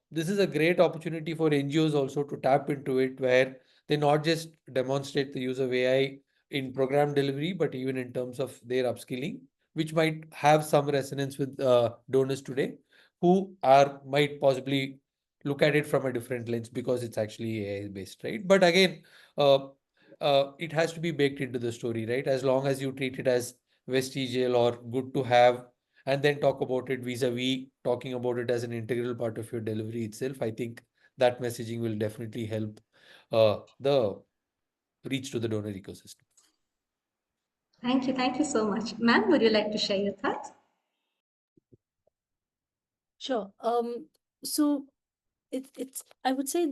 this is a great opportunity for NGOs also to tap into it, where they not just demonstrate the use of AI in program delivery, but even in terms of their upskilling, which might have some resonance with donors today who might possibly look at it from a different lens because it's actually AI based, right? But again, uh, it has to be baked into the story, right? As long as you treat it as vestigial or good to have, and then talk about it vis-a-vis talking about it as an integral part of your delivery itself, I think that messaging will definitely help the reach to the donor ecosystem. Thank you. Thank you so much. Ma'am, would you like to share your thoughts? Sure. So it's I would say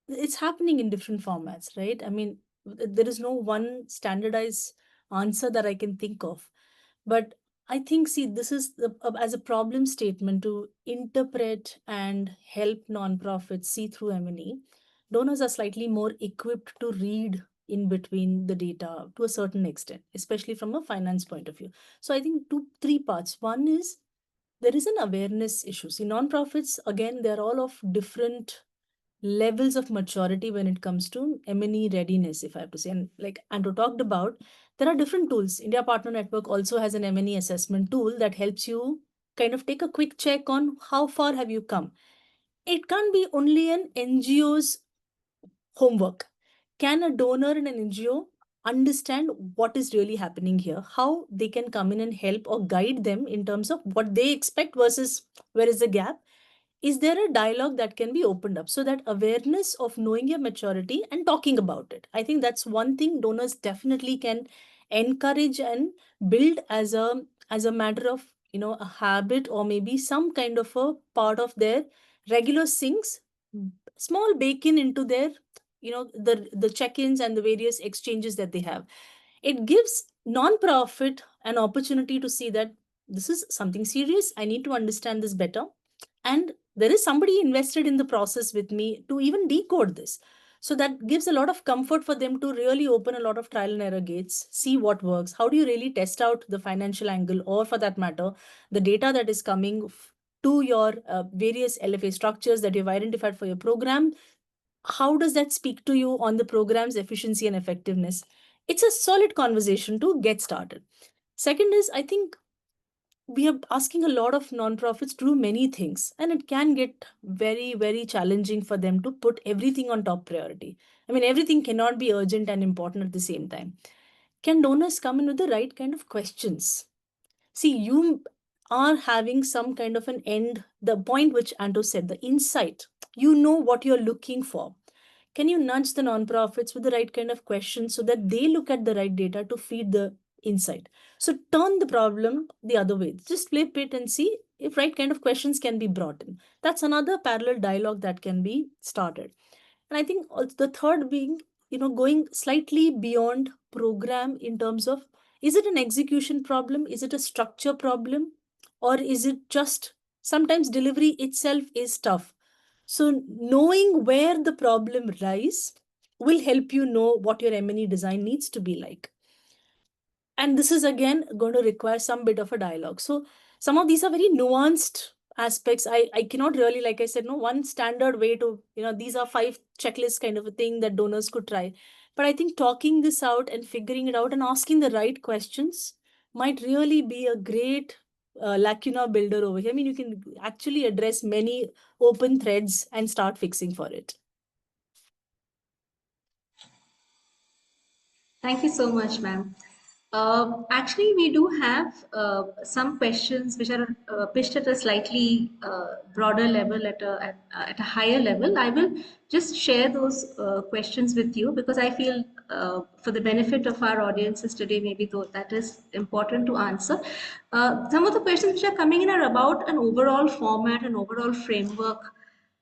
it's happening in different formats, right? I mean, there is no one standardized answer that I can think of. But I think, see, this is as a problem statement to interpret and help nonprofits see through M&E. Donors are slightly more equipped to read in between the data to a certain extent, especially from a finance point of view. So I think three parts. One is there is an awareness issue. See, nonprofits, again, they're all of different levels of maturity when it comes to M&E readiness, if I have to say. And like Andrew talked about, there are different tools. India Partner Network also has an M&E assessment tool that helps you kind of take a quick check on how far have you come. It can't be only an NGO's homework. Can a donor in an NGO understand what is really happening here, how they can come in and help or guide them in terms of what they expect versus where is the gap? Is there a dialogue that can be opened up, so that awareness of knowing your maturity and talking about it? I think that's one thing donors definitely can encourage and build as a matter of, a habit, or maybe some kind of a part of their regular sinks, small bacon into their, the check-ins and the various exchanges that they have. It gives non-profit an opportunity to see that this is something serious, I need to understand this better, and there is somebody invested in the process with me to even decode this. So that gives a lot of comfort for them to really open a lot of trial and error gates, see what works. How do you really test out the financial angle, or for that matter, the data that is coming to your various LFA structures that you've identified for your program? How does that speak to you on the program's efficiency and effectiveness? It's a solid conversation to get started. Second is, I think we are asking a lot of nonprofits to do many things, and it can get very, very challenging for them to put everything on top priority. I mean, everything cannot be urgent and important at the same time. Can donors come in with the right kind of questions? See, you are having some kind of an end, the point which Anto said, the insight. You know what you're looking for. Can you nudge the nonprofits with the right kind of questions so that they look at the right data to feed the insight. So turn the problem the other way. Just flip it and see if right kind of questions can be brought in. That's another parallel dialogue that can be started. And I think also the third being, going slightly beyond program in terms of, is it an execution problem? Is it a structure problem? Or is it just sometimes delivery itself is tough? So knowing where the problem lies will help you know what your M&E design needs to be like. And this is again going to require some bit of a dialogue. So some of these are very nuanced aspects. I cannot really, like I said, no one standard way to, these are 5 checklists kind of a thing that donors could try. But I think talking this out and figuring it out and asking the right questions might really be a great lacuna builder over here. I mean, you can actually address many open threads and start fixing for it. Thank you so much, ma'am. Actually, we do have some questions which are pitched at a slightly broader level, at a higher level. I will just share those questions with you because I feel for the benefit of our audiences today, maybe though that is important to answer. Some of the questions which are coming in are about an overall format, an overall framework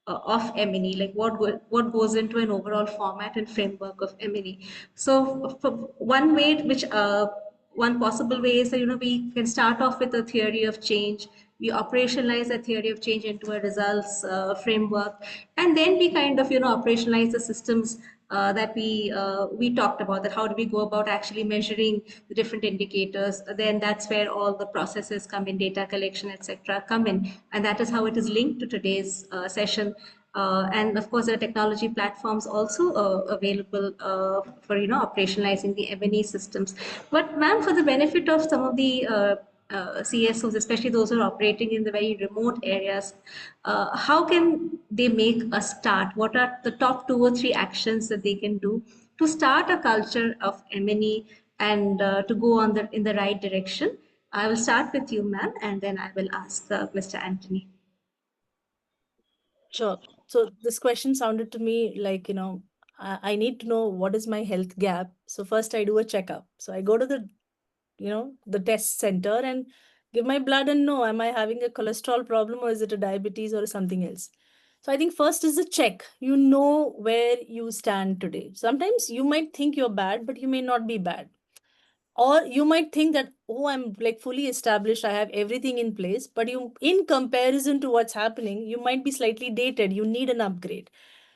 of M&E, like what goes into an overall format and framework of M&E. So for one way, one possible way is that we can start off with a theory of change. We operationalize a theory of change into a results framework, and then we kind of operationalize the systems that we talked about. That how do we go about actually measuring the different indicators? Then that's where all the processes come in, data collection, etc., come in, and that is how it is linked to today's session. And of course, there are technology platforms also available for operationalizing the M&E systems. But ma'am, for the benefit of some of the CSOs, especially those who are operating in the very remote areas, how can they make a start? What are the top 2 or 3 actions that they can do to start a culture of M&E and to go in the right direction? I will start with you, ma'am, and then I will ask Mr. Anthony. Sure. So this question sounded to me like, I need to know what is my health gap. So first I do a checkup. So I go to the test center and give my blood and know, am I having a cholesterol problem or is it a diabetes or something else? So I think first is the check. You know where you stand today. Sometimes you might think you're bad, but you may not be bad. Or you might think that, oh, I'm like fully established, I have everything in place, but in comparison to what's happening, you might be slightly dated, you need an upgrade.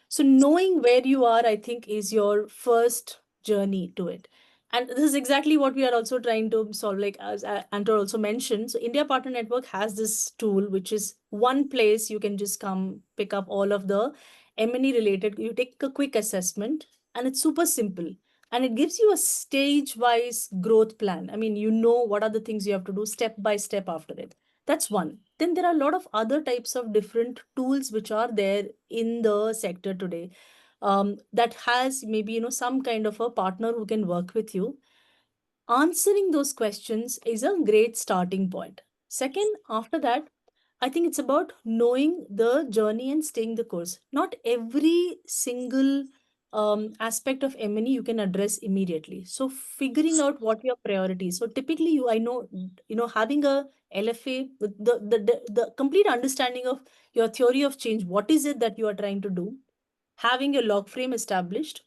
So knowing where you are, I think, is your first journey to it. And this is exactly what we are also trying to solve, like as Antor also mentioned. So India Partner Network has this tool, which is one place you can just come pick up all of the M&E related. You take a quick assessment and it's super simple. And it gives you a stage-wise growth plan. I mean, you know what are the things you have to do step by step after it. That's one. Then there are a lot of other types of different tools which are there in the sector today, that has maybe some kind of a partner who can work with you. Answering those questions is a great starting point. Second, after that, I think it's about knowing the journey and staying the course. Not every single aspect of M&E you can address immediately. So figuring out what your priorities. So typically I know, having a LFA with the complete understanding of your theory of change, what is it that you are trying to do, having your log frame established,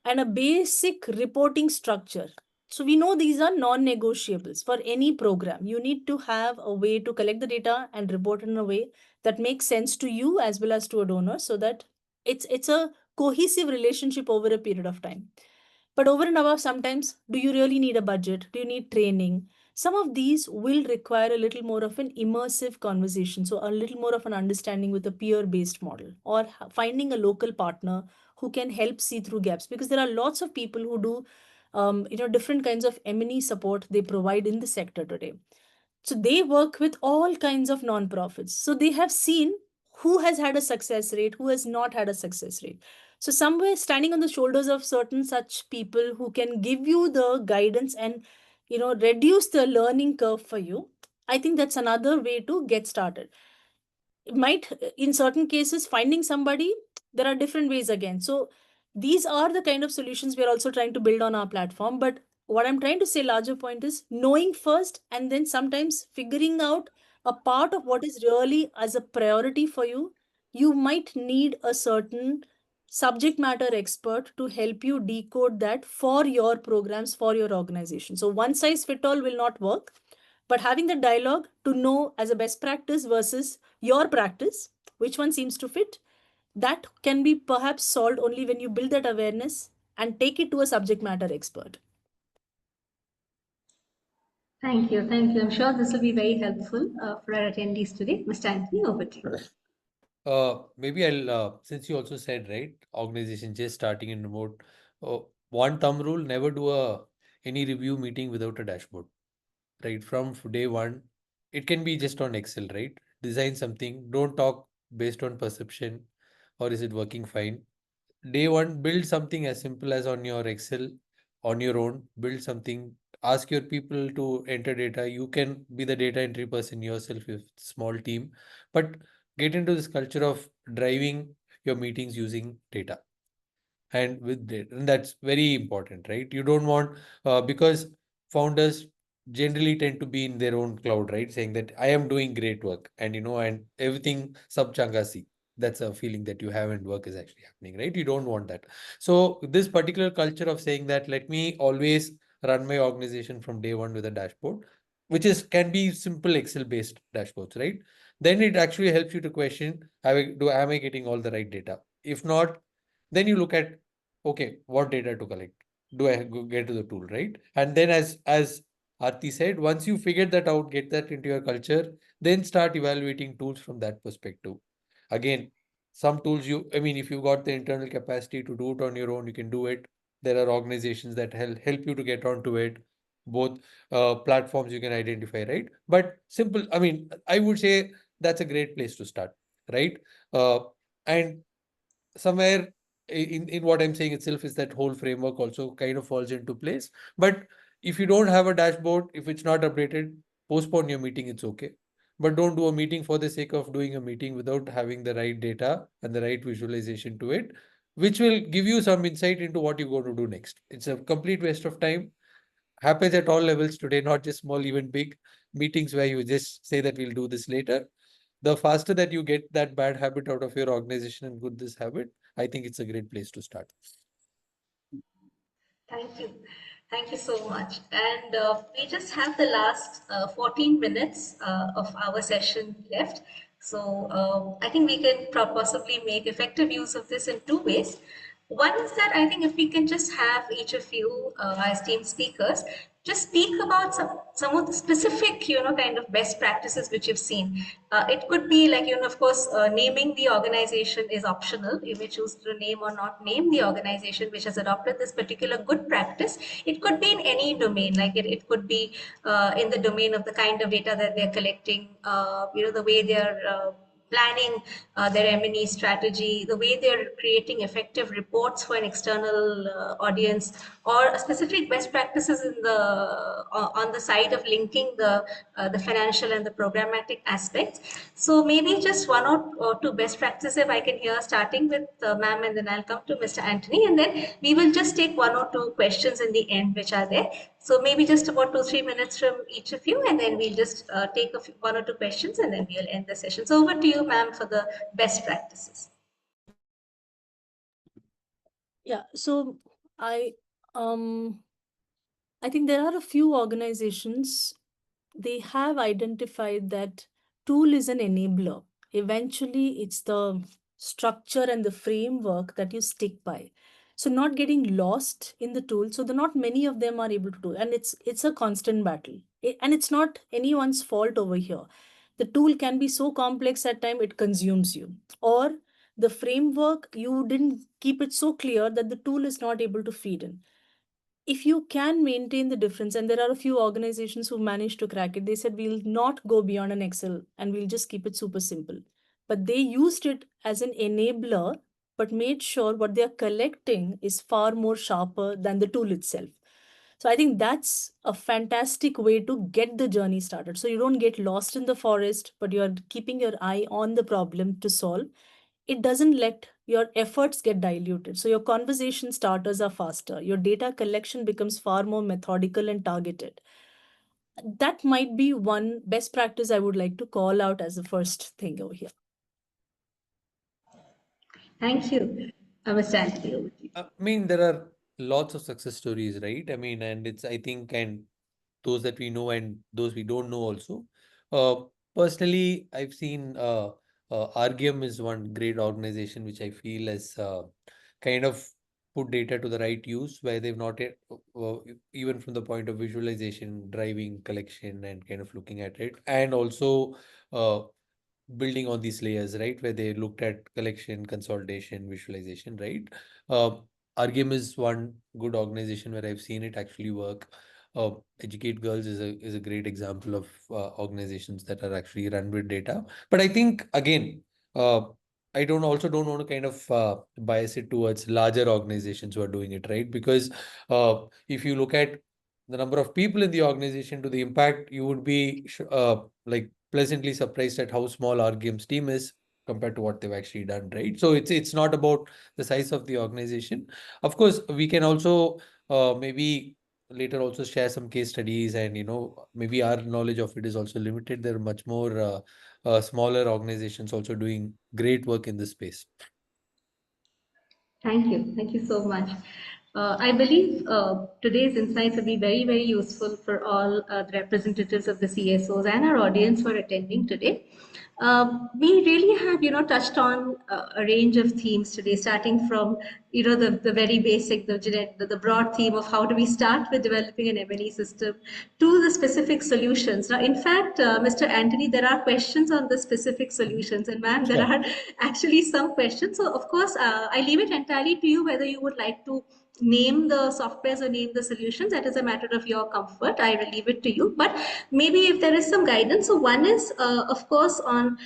and a basic reporting structure. So we know these are non-negotiables for any program. You need to have a way to collect the data and report in a way that makes sense to you as well as to a donor, so that it's a cohesive relationship over a period of time. But over and above, sometimes, do you really need a budget? Do you need training? Some of these will require a little more of an immersive conversation. So a little more of an understanding with a peer-based model, or finding a local partner who can help see through gaps, because there are lots of people who do different kinds of M&E support they provide in the sector today. So they work with all kinds of nonprofits. So they have seen who has had a success rate, who has not had a success rate. So somewhere standing on the shoulders of certain such people who can give you the guidance and reduce the learning curve for you, I think that's another way to get started. It might, in certain cases, finding somebody, there are different ways again. So these are the kind of solutions we are also trying to build on our platform. But what I'm trying to say, larger point is knowing first and then sometimes figuring out a part of what is really as a priority for you. You might need a certain subject matter expert to help you decode that for your programs, for your organization. So one size fit all will not work, but having the dialogue to know as a best practice versus your practice, which one seems to fit, that can be perhaps solved only when you build that awareness and take it to a subject matter expert. Thank you. Thank you. I'm sure this will be very helpful for our attendees today. Mr. Anthony, over to you. Maybe I'll, since you also said, right, organization just starting in remote, one thumb rule, never do any review meeting without a dashboard, right? From day one, it can be just on Excel, right? Design something, don't talk based on perception or is it working fine. Day one, build something as simple as on your Excel, on your own, build something, ask your people to enter data. You can be the data entry person yourself with small team, but get into this culture of driving your meetings using data and with data. And that's very important, right? You don't want, because founders generally tend to be in their own cloud, right? Saying that I am doing great work and, and everything sub changasi. That's a feeling that you have and work is actually happening, right? You don't want that. So this particular culture of saying that, let me always run my organization from day one with a dashboard, which can be simple Excel based dashboards, right? Then it actually helps you to question, am I getting all the right data? If not, then you look at, okay, what data to collect? Do I get to the tool, right? And then as Aarti said, once you figure that out, get that into your culture, then start evaluating tools from that perspective. Again, some tools I mean, if you've got the internal capacity to do it on your own, you can do it. There are organizations that help you to get onto it. Both platforms you can identify, right? But simple, I mean, I would say that's a great place to start, right? And somewhere in what I'm saying itself is that whole framework also kind of falls into place. But if you don't have a dashboard, if it's not updated, postpone your meeting, it's okay. But don't do a meeting for the sake of doing a meeting without having the right data and the right visualization to it, which will give you some insight into what you're going to do next. It's a complete waste of time. Happens at all levels today, not just small, even big meetings where you just say that we'll do this later. The faster that you get that bad habit out of your organization and good this habit, I think it's a great place to start. Thank you. Thank you so much. And we just have the last 14 minutes of our session left. So I think we can possibly make effective use of this in two ways. One is that I think if we can just have each of you as team speakers just speak about some of the specific kind of best practices which you've seen. It could be like of course naming the organization is optional. You may choose to name or not name the organization which has adopted this particular good practice. It could be in any domain, like it could be in the domain of the kind of data that they're collecting, the way they're planning their M&E strategy, the way they're creating effective reports for an external audience, or specific best practices in the on the side of linking the financial and the programmatic aspects. So maybe just one or two best practices if I can hear, starting with ma'am, and then I'll come to Mr. Anthony, and then we will just take one or two questions in the end which are there. So maybe just about 2-3 minutes from each of you, and then we'll just take one or two questions, and then we'll end the session. So over to you, ma'am, for the best practices. Yeah, so um I think there are a few organizations, they have identified that tool is an enabler. Eventually, it's the structure and the framework that you stick by. So not getting lost in the tool. So not many of them are able to do, and it's a constant battle. And it's not anyone's fault over here. The tool can be so complex at time it consumes you, or the framework you didn't keep it so clear that the tool is not able to feed in. If you can maintain the difference, and there are a few organizations who managed to crack it, they said we'll not go beyond an Excel and we'll just keep it super simple. But they used it as an enabler, but made sure what they're collecting is far more sharper than the tool itself. So I think that's a fantastic way to get the journey started. So you don't get lost in the forest, but you're keeping your eye on the problem to solve. It doesn't let your efforts get diluted. So your conversation starters are faster. Your data collection becomes far more methodical and targeted. That might be one best practice I would like to call out as the first thing over here. Thank you. Mr. Anthony, over to you. I mean, there are lots of success stories, right? I mean, and it's, I think, and those that we know and those we don't know also. Uh, Personally, I've seen Argyem is one great organization which I feel has kind of put data to the right use, where they've not yet, even from the point of visualization, driving, collection, and kind of looking at it, and also uh, building on these layers, right? Where they looked at collection, consolidation, visualization, right? Uh, Argim is one good organization where I've seen it actually work. Educate Girls is a great example of organizations that are actually run with data. But I think again, uh, I don't want to kind of bias it towards larger organizations who are doing it, right? Because if you look at the number of people in the organization to the impact, you would be like pleasantly surprised at how small our games team is compared to what they've actually done, right? So it's not about the size of the organization. Of course, we can also maybe later also share some case studies, and maybe our knowledge of it is also limited. There are much more smaller organizations also doing great work in this space. Thank you. Thank you so much. I believe today's insights will be very, very useful for all the representatives of the CSOs and our audience for attending today. We really have, touched on a range of themes today, starting from, the very basic, the broad theme of how do we start with developing an M&E system to the specific solutions. Now, in fact, Mr. Anthony, there are questions on the specific solutions, and ma'am, there are actually some questions. So, of course, I leave it entirely to you whether you would like to name the softwares or name the solutions. That is a matter of your comfort. I will leave it to you. But maybe if there is some guidance. So one is, of course, on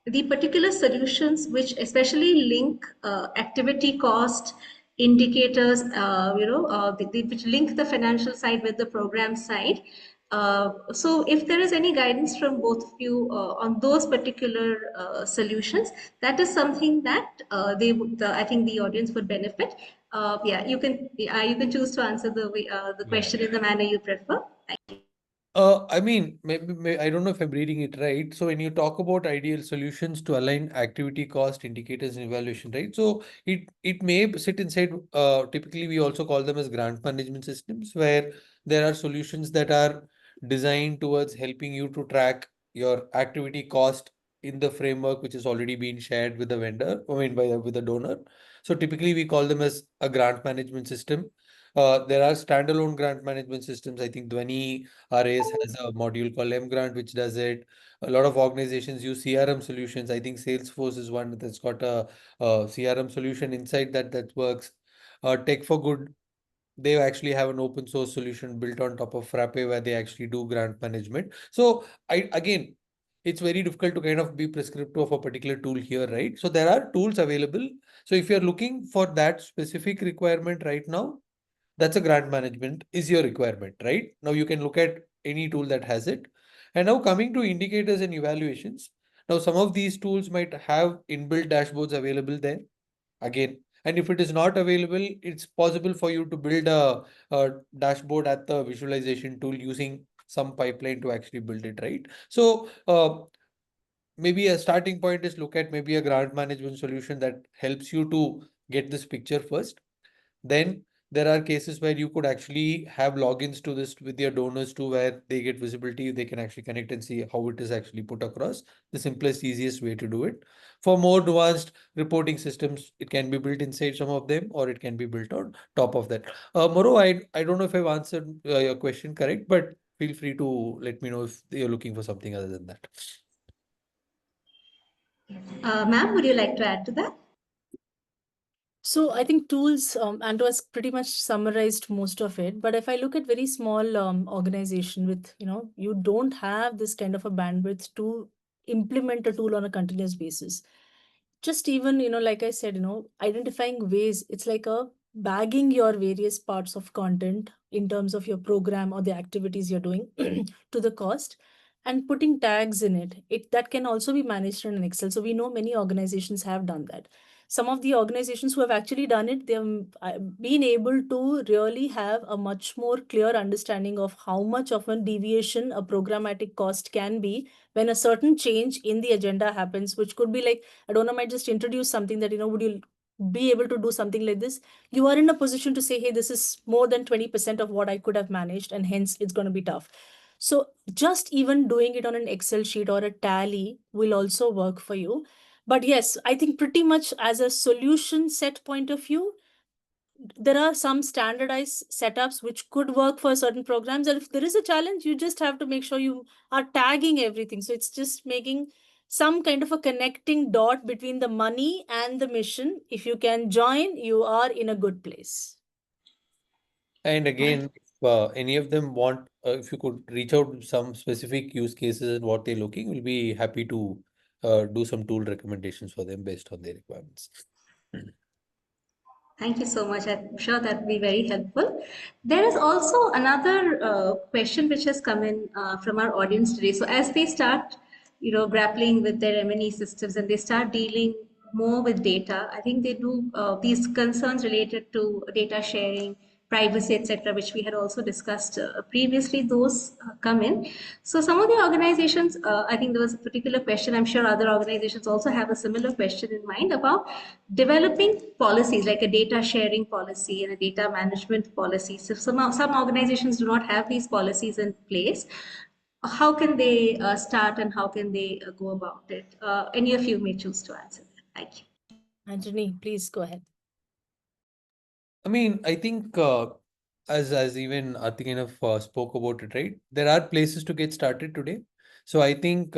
the particular solutions which especially link activity cost indicators, which link the financial side with the program side. So if there is any guidance from both of you on those particular solutions, that is something that I think the audience would benefit. Yeah, you can choose to answer the question in the manner you prefer. I mean, maybe I don't know if I'm reading it right. So when you talk about ideal solutions to align activity cost indicators and evaluation, right? So it may sit inside. Typically, we also call them as grant management systems, where there are solutions that are designed towards helping you to track your activity cost in the framework which has already been shared with the vendor. I mean, with the donor. So typically, we call them as a grant management system. There are standalone grant management systems. I think Dhwani RAS has a module called mGrant, which does it. A lot of organizations use CRM solutions. I think Salesforce is one that's got a CRM solution inside that works. Tech for Good, they actually have an open source solution built on top of Frappe where they actually do grant management. So again, it's very difficult to kind of be prescriptive of a particular tool here, right? So there are tools available. So if you're looking for that specific requirement right now, that's a grant management is your requirement, right? Now you can look at any tool that has it. And now coming to indicators and evaluations. Now some of these tools might have inbuilt dashboards available there again. And if it is not available, it's possible for you to build a dashboard at the visualization tool using some pipeline to actually build it, right? So maybe a starting point is look at maybe a grant management solution that helps you to get this picture first. Then there are cases where you could actually have logins to this with your donors too, where they get visibility, they can actually connect and see how it is actually put across. The simplest, easiest way to do it. For more advanced reporting systems, it can be built inside some of them, or it can be built on top of that. Moro, I don't know if I've answered your question correct, but feel free to let me know if you're looking for something other than that. Ma'am, would you like to add to that? So I think tools, Andrew has pretty much summarized most of it. But if I look at very small organization with, you don't have this kind of a bandwidth to implement a tool on a continuous basis. Just even, like I said, identifying ways, it's like a bagging your various parts of content in terms of your program or the activities you're doing to the cost. and putting tags in it. That can also be managed in an Excel. So we know many organizations have done that. Some of the organizations who have actually done it, they've been able to really have a much more clear understanding of how much of a deviation a programmatic cost can be when a certain change in the agenda happens, which could be like, I don't know, I might just introduce something that, would you be able to do something like this? You are in a position to say, hey, this is more than 20% of what I could have managed, and hence it's going to be tough. So just even doing it on an Excel sheet or a tally will also work for you. But yes, I think pretty much as a solution set point of view, there are some standardized setups which could work for certain programs. And if there is a challenge, you just have to make sure you are tagging everything. So it's just making some kind of a connecting dot between the money and the mission. If you can join, you are in a good place. And again, if any of them want, if you could reach out to some specific use cases and what they're looking, we'll be happy to do some tool recommendations for them based on their requirements. Thank you so much. I'm sure that will be very helpful. There is also another question which has come in from our audience today. So as they start, grappling with their M&E systems and they start dealing more with data, I think they do these concerns related to data sharing, privacy, etc., which we had also discussed previously, those come in. So some of the organizations, I think there was a particular question, I'm sure other organizations also have a similar question in mind about developing policies like a data sharing policy and a data management policy. So some organizations do not have these policies in place. How can they start and how can they go about it? Any of you may choose to answer that. Thank you. Anthony, please go ahead. I mean, I think as even Aarti kind of spoke about it, right? There are places to get started today. So I think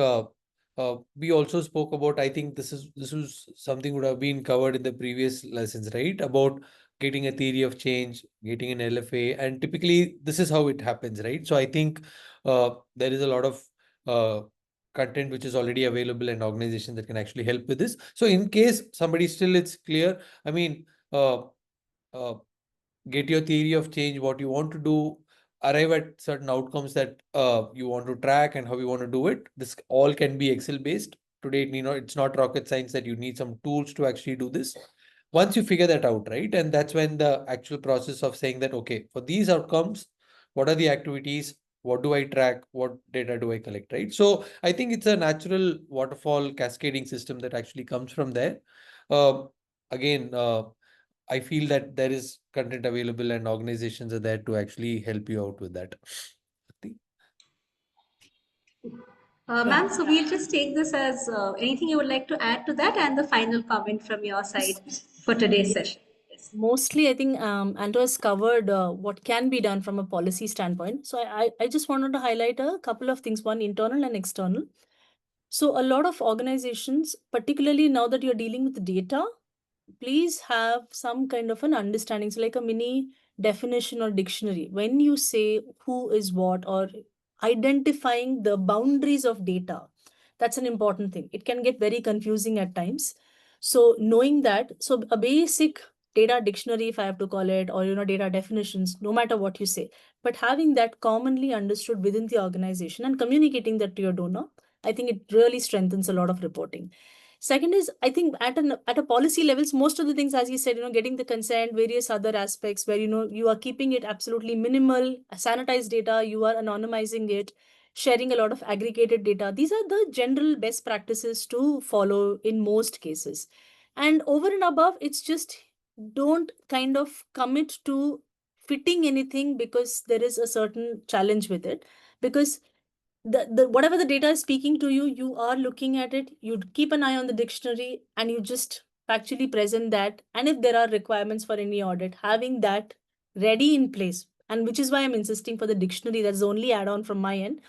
we also spoke about, I think this was something would have been covered in the previous lessons, right? About getting a theory of change, getting an LFA, and typically this is how it happens, right? So I think there is a lot of content which is already available and organizations that can actually help with this. So in case somebody still it's clear, I mean, get your theory of change, what you want to do, arrive at certain outcomes that you want to track and how you want to do it. This all can be Excel based. Today, it's not rocket science that you need some tools to actually do this. Once you figure that out, right? And that's when the actual process of saying that, okay, for these outcomes, what are the activities? What do I track? What data do I collect, right? So I think it's a natural waterfall cascading system that actually comes from there. Again, I feel that there is content available and organizations are there to actually help you out with that. Ma'am, so we'll just take this as anything you would like to add to that and the final comment from your side for today's session. Yes. Mostly, I think Anto has covered what can be done from a policy standpoint. So I just wanted to highlight a couple of things, one internal and external. So a lot of organizations, particularly now that you're dealing with data, please have some kind of an understanding. So like a mini definition or dictionary. When you say who is what or identifying the boundaries of data, that's an important thing. It can get very confusing at times. So knowing that, so a basic data dictionary, if I have to call it, or data definitions, no matter what you say, but having that commonly understood within the organization and communicating that to your donor, I think it really strengthens a lot of reporting. Second is, I think at a policy levels, most of the things, as you said, getting the consent, various other aspects where, you are keeping it absolutely minimal, sanitized data, you are anonymizing it, sharing a lot of aggregated data. These are the general best practices to follow in most cases. And over and above, it's just don't kind of commit to fitting anything because there is a certain challenge with it. Because the whatever the data is speaking to you, you are looking at it, you keep an eye on the dictionary and you just factually present that. And if there are requirements for any audit, having that ready in place, and which is why I'm insisting for the dictionary, that's the only add-on from my end.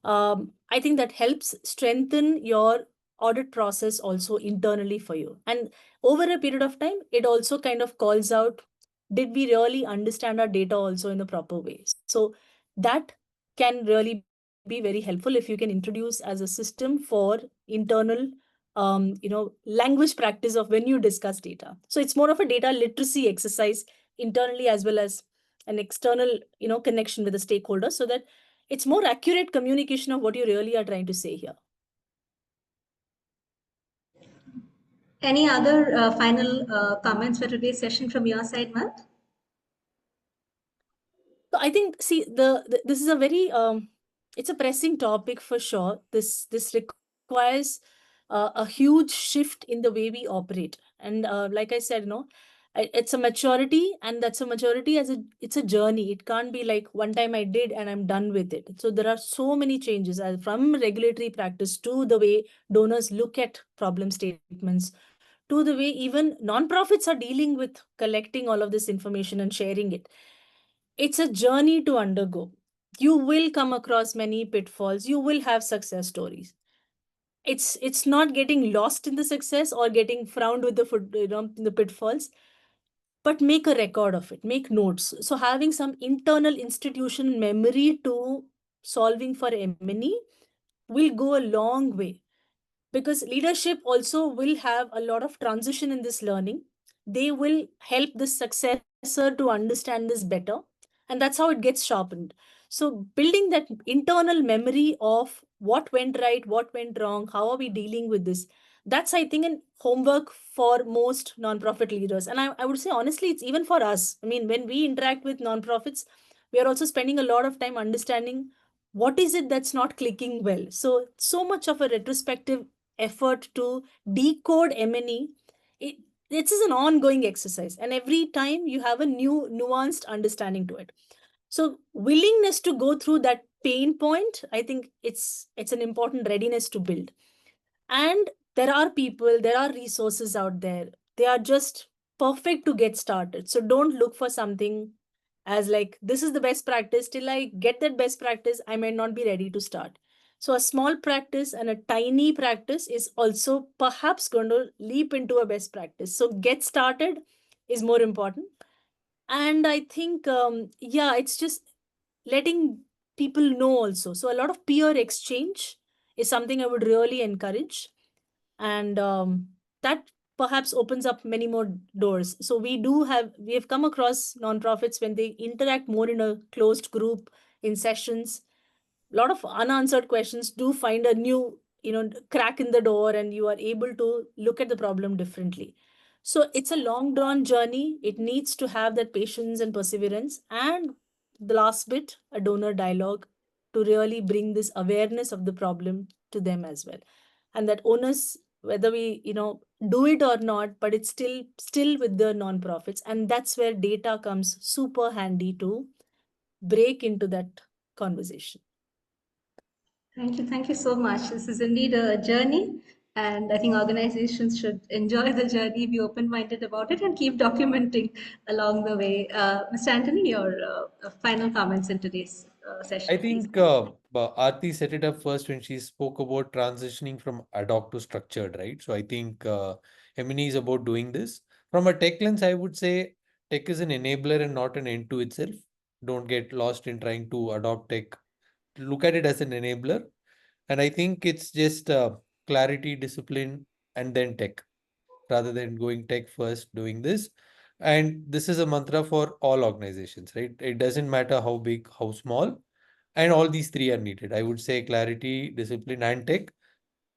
I think that helps strengthen your audit process also internally for you. And over a period of time, it also kind of calls out, did we really understand our data also in the proper way? So that can really be very helpful if you can introduce as a system for internal language practice of when you discuss data. So it's more of a data literacy exercise internally as well as an external connection with the stakeholders, so that it's more accurate communication of what you really are trying to say here. Any other final comments for today's session from your side, Matt? So I think, see, this is a very it's a pressing topic for sure. This requires a huge shift in the way we operate, and like I said, it's a maturity, and that's a maturity it's a journey. It can't be like one time I did and I'm done with it. So there are so many changes from regulatory practice to the way donors look at problem statements, to the way even nonprofits are dealing with collecting all of this information and sharing it. It's a journey to undergo. You will come across many pitfalls. You will have success stories. It's not getting lost in the success or getting frowned with in the pitfalls, but make a record of it. Make notes. So having some internal institution memory to solving for M&E will go a long way, because leadership also will have a lot of transition in this learning. They will help the successor to understand this better, and that's how it gets sharpened. So building that internal memory of what went right, what went wrong, how are we dealing with this, that's, I think, an homework for most nonprofit leaders. And I would say, honestly, it's even for us. I mean, when we interact with nonprofits, we are also spending a lot of time understanding what is it that's not clicking well. So much of a retrospective effort to decode M&E, this is an ongoing exercise, and every time you have a new nuanced understanding to it. So willingness to go through that pain point, I think it's an important readiness to build. And there are people, there are resources out there. They are just perfect to get started. So don't look for something as like, this is the best practice. Till I get that best practice, I might not be ready to start. So a small practice and a tiny practice is also perhaps going to leap into a best practice. So get started is more important. And I think, yeah, it's just letting people know also. So a lot of peer exchange is something I would really encourage. And that perhaps opens up many more doors. So we have come across nonprofits when they interact more in a closed group in sessions. A lot of unanswered questions do find a new crack in the door, and you are able to look at the problem differently. So it's a long drawn journey. It needs to have that patience and perseverance, and the last bit, a donor dialogue, to really bring this awareness of the problem to them as well. And that onus, whether we do it or not, but it's still with the nonprofits, and that's where data comes super handy to break into that conversation. Thank you so much. This is indeed a journey, and I think organizations should enjoy the journey, be open-minded about it, and keep documenting along the way. Mr. Anthony, your final comments in today's session, I please. think Aarti set it up first when she spoke about transitioning from ad hoc to structured, right? So I think M&E is about doing this. From a tech lens, I would say tech is an enabler and not an end to itself. Don't get lost in trying to adopt tech. Look at it as an enabler. And I think it's just clarity, discipline, and then tech, rather than going tech first, doing this. And this is a mantra for all organizations, right? It doesn't matter how big, how small, and all these three are needed. I would say clarity, discipline, and tech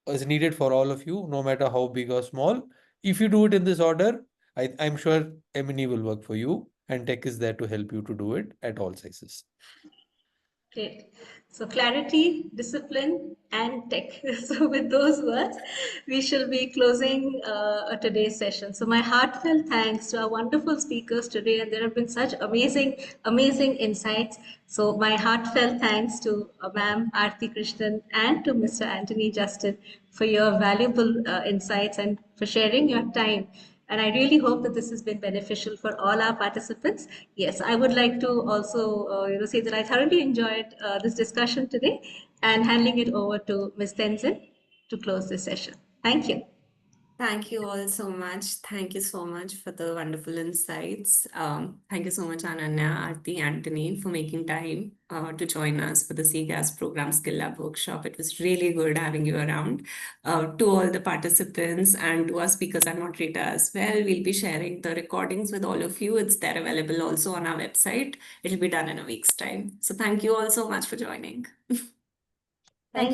is needed for all of you, no matter how big or small. If you do it in this order, I'm sure M&E will work for you, and tech is there to help you to do it at all sizes. Great. So clarity, discipline, and tech. So with those words, we shall be closing today's session. So my heartfelt thanks to our wonderful speakers today, and there have been such amazing insights. So my heartfelt thanks to Ma'am Aarti Krishnan and to Mr. Anthony Justin for your valuable insights and for sharing your time. And I really hope that this has been beneficial for all our participants. Yes, I would like to also say that I thoroughly enjoyed this discussion today, and handing it over to Ms. Tenzin to close this session. Thank you. Thank you all so much. Thank you so much for the wonderful insights. Thank you so much, Ananya, Aarti, Anthony, for making time to join us for the CGAS Program Skill Lab workshop. It was really good having you around. To all the participants and to our speakers and moderator as well, we'll be sharing the recordings with all of you. It's there available also on our website. It'll be done in a week's time. So thank you all so much for joining. Thank you.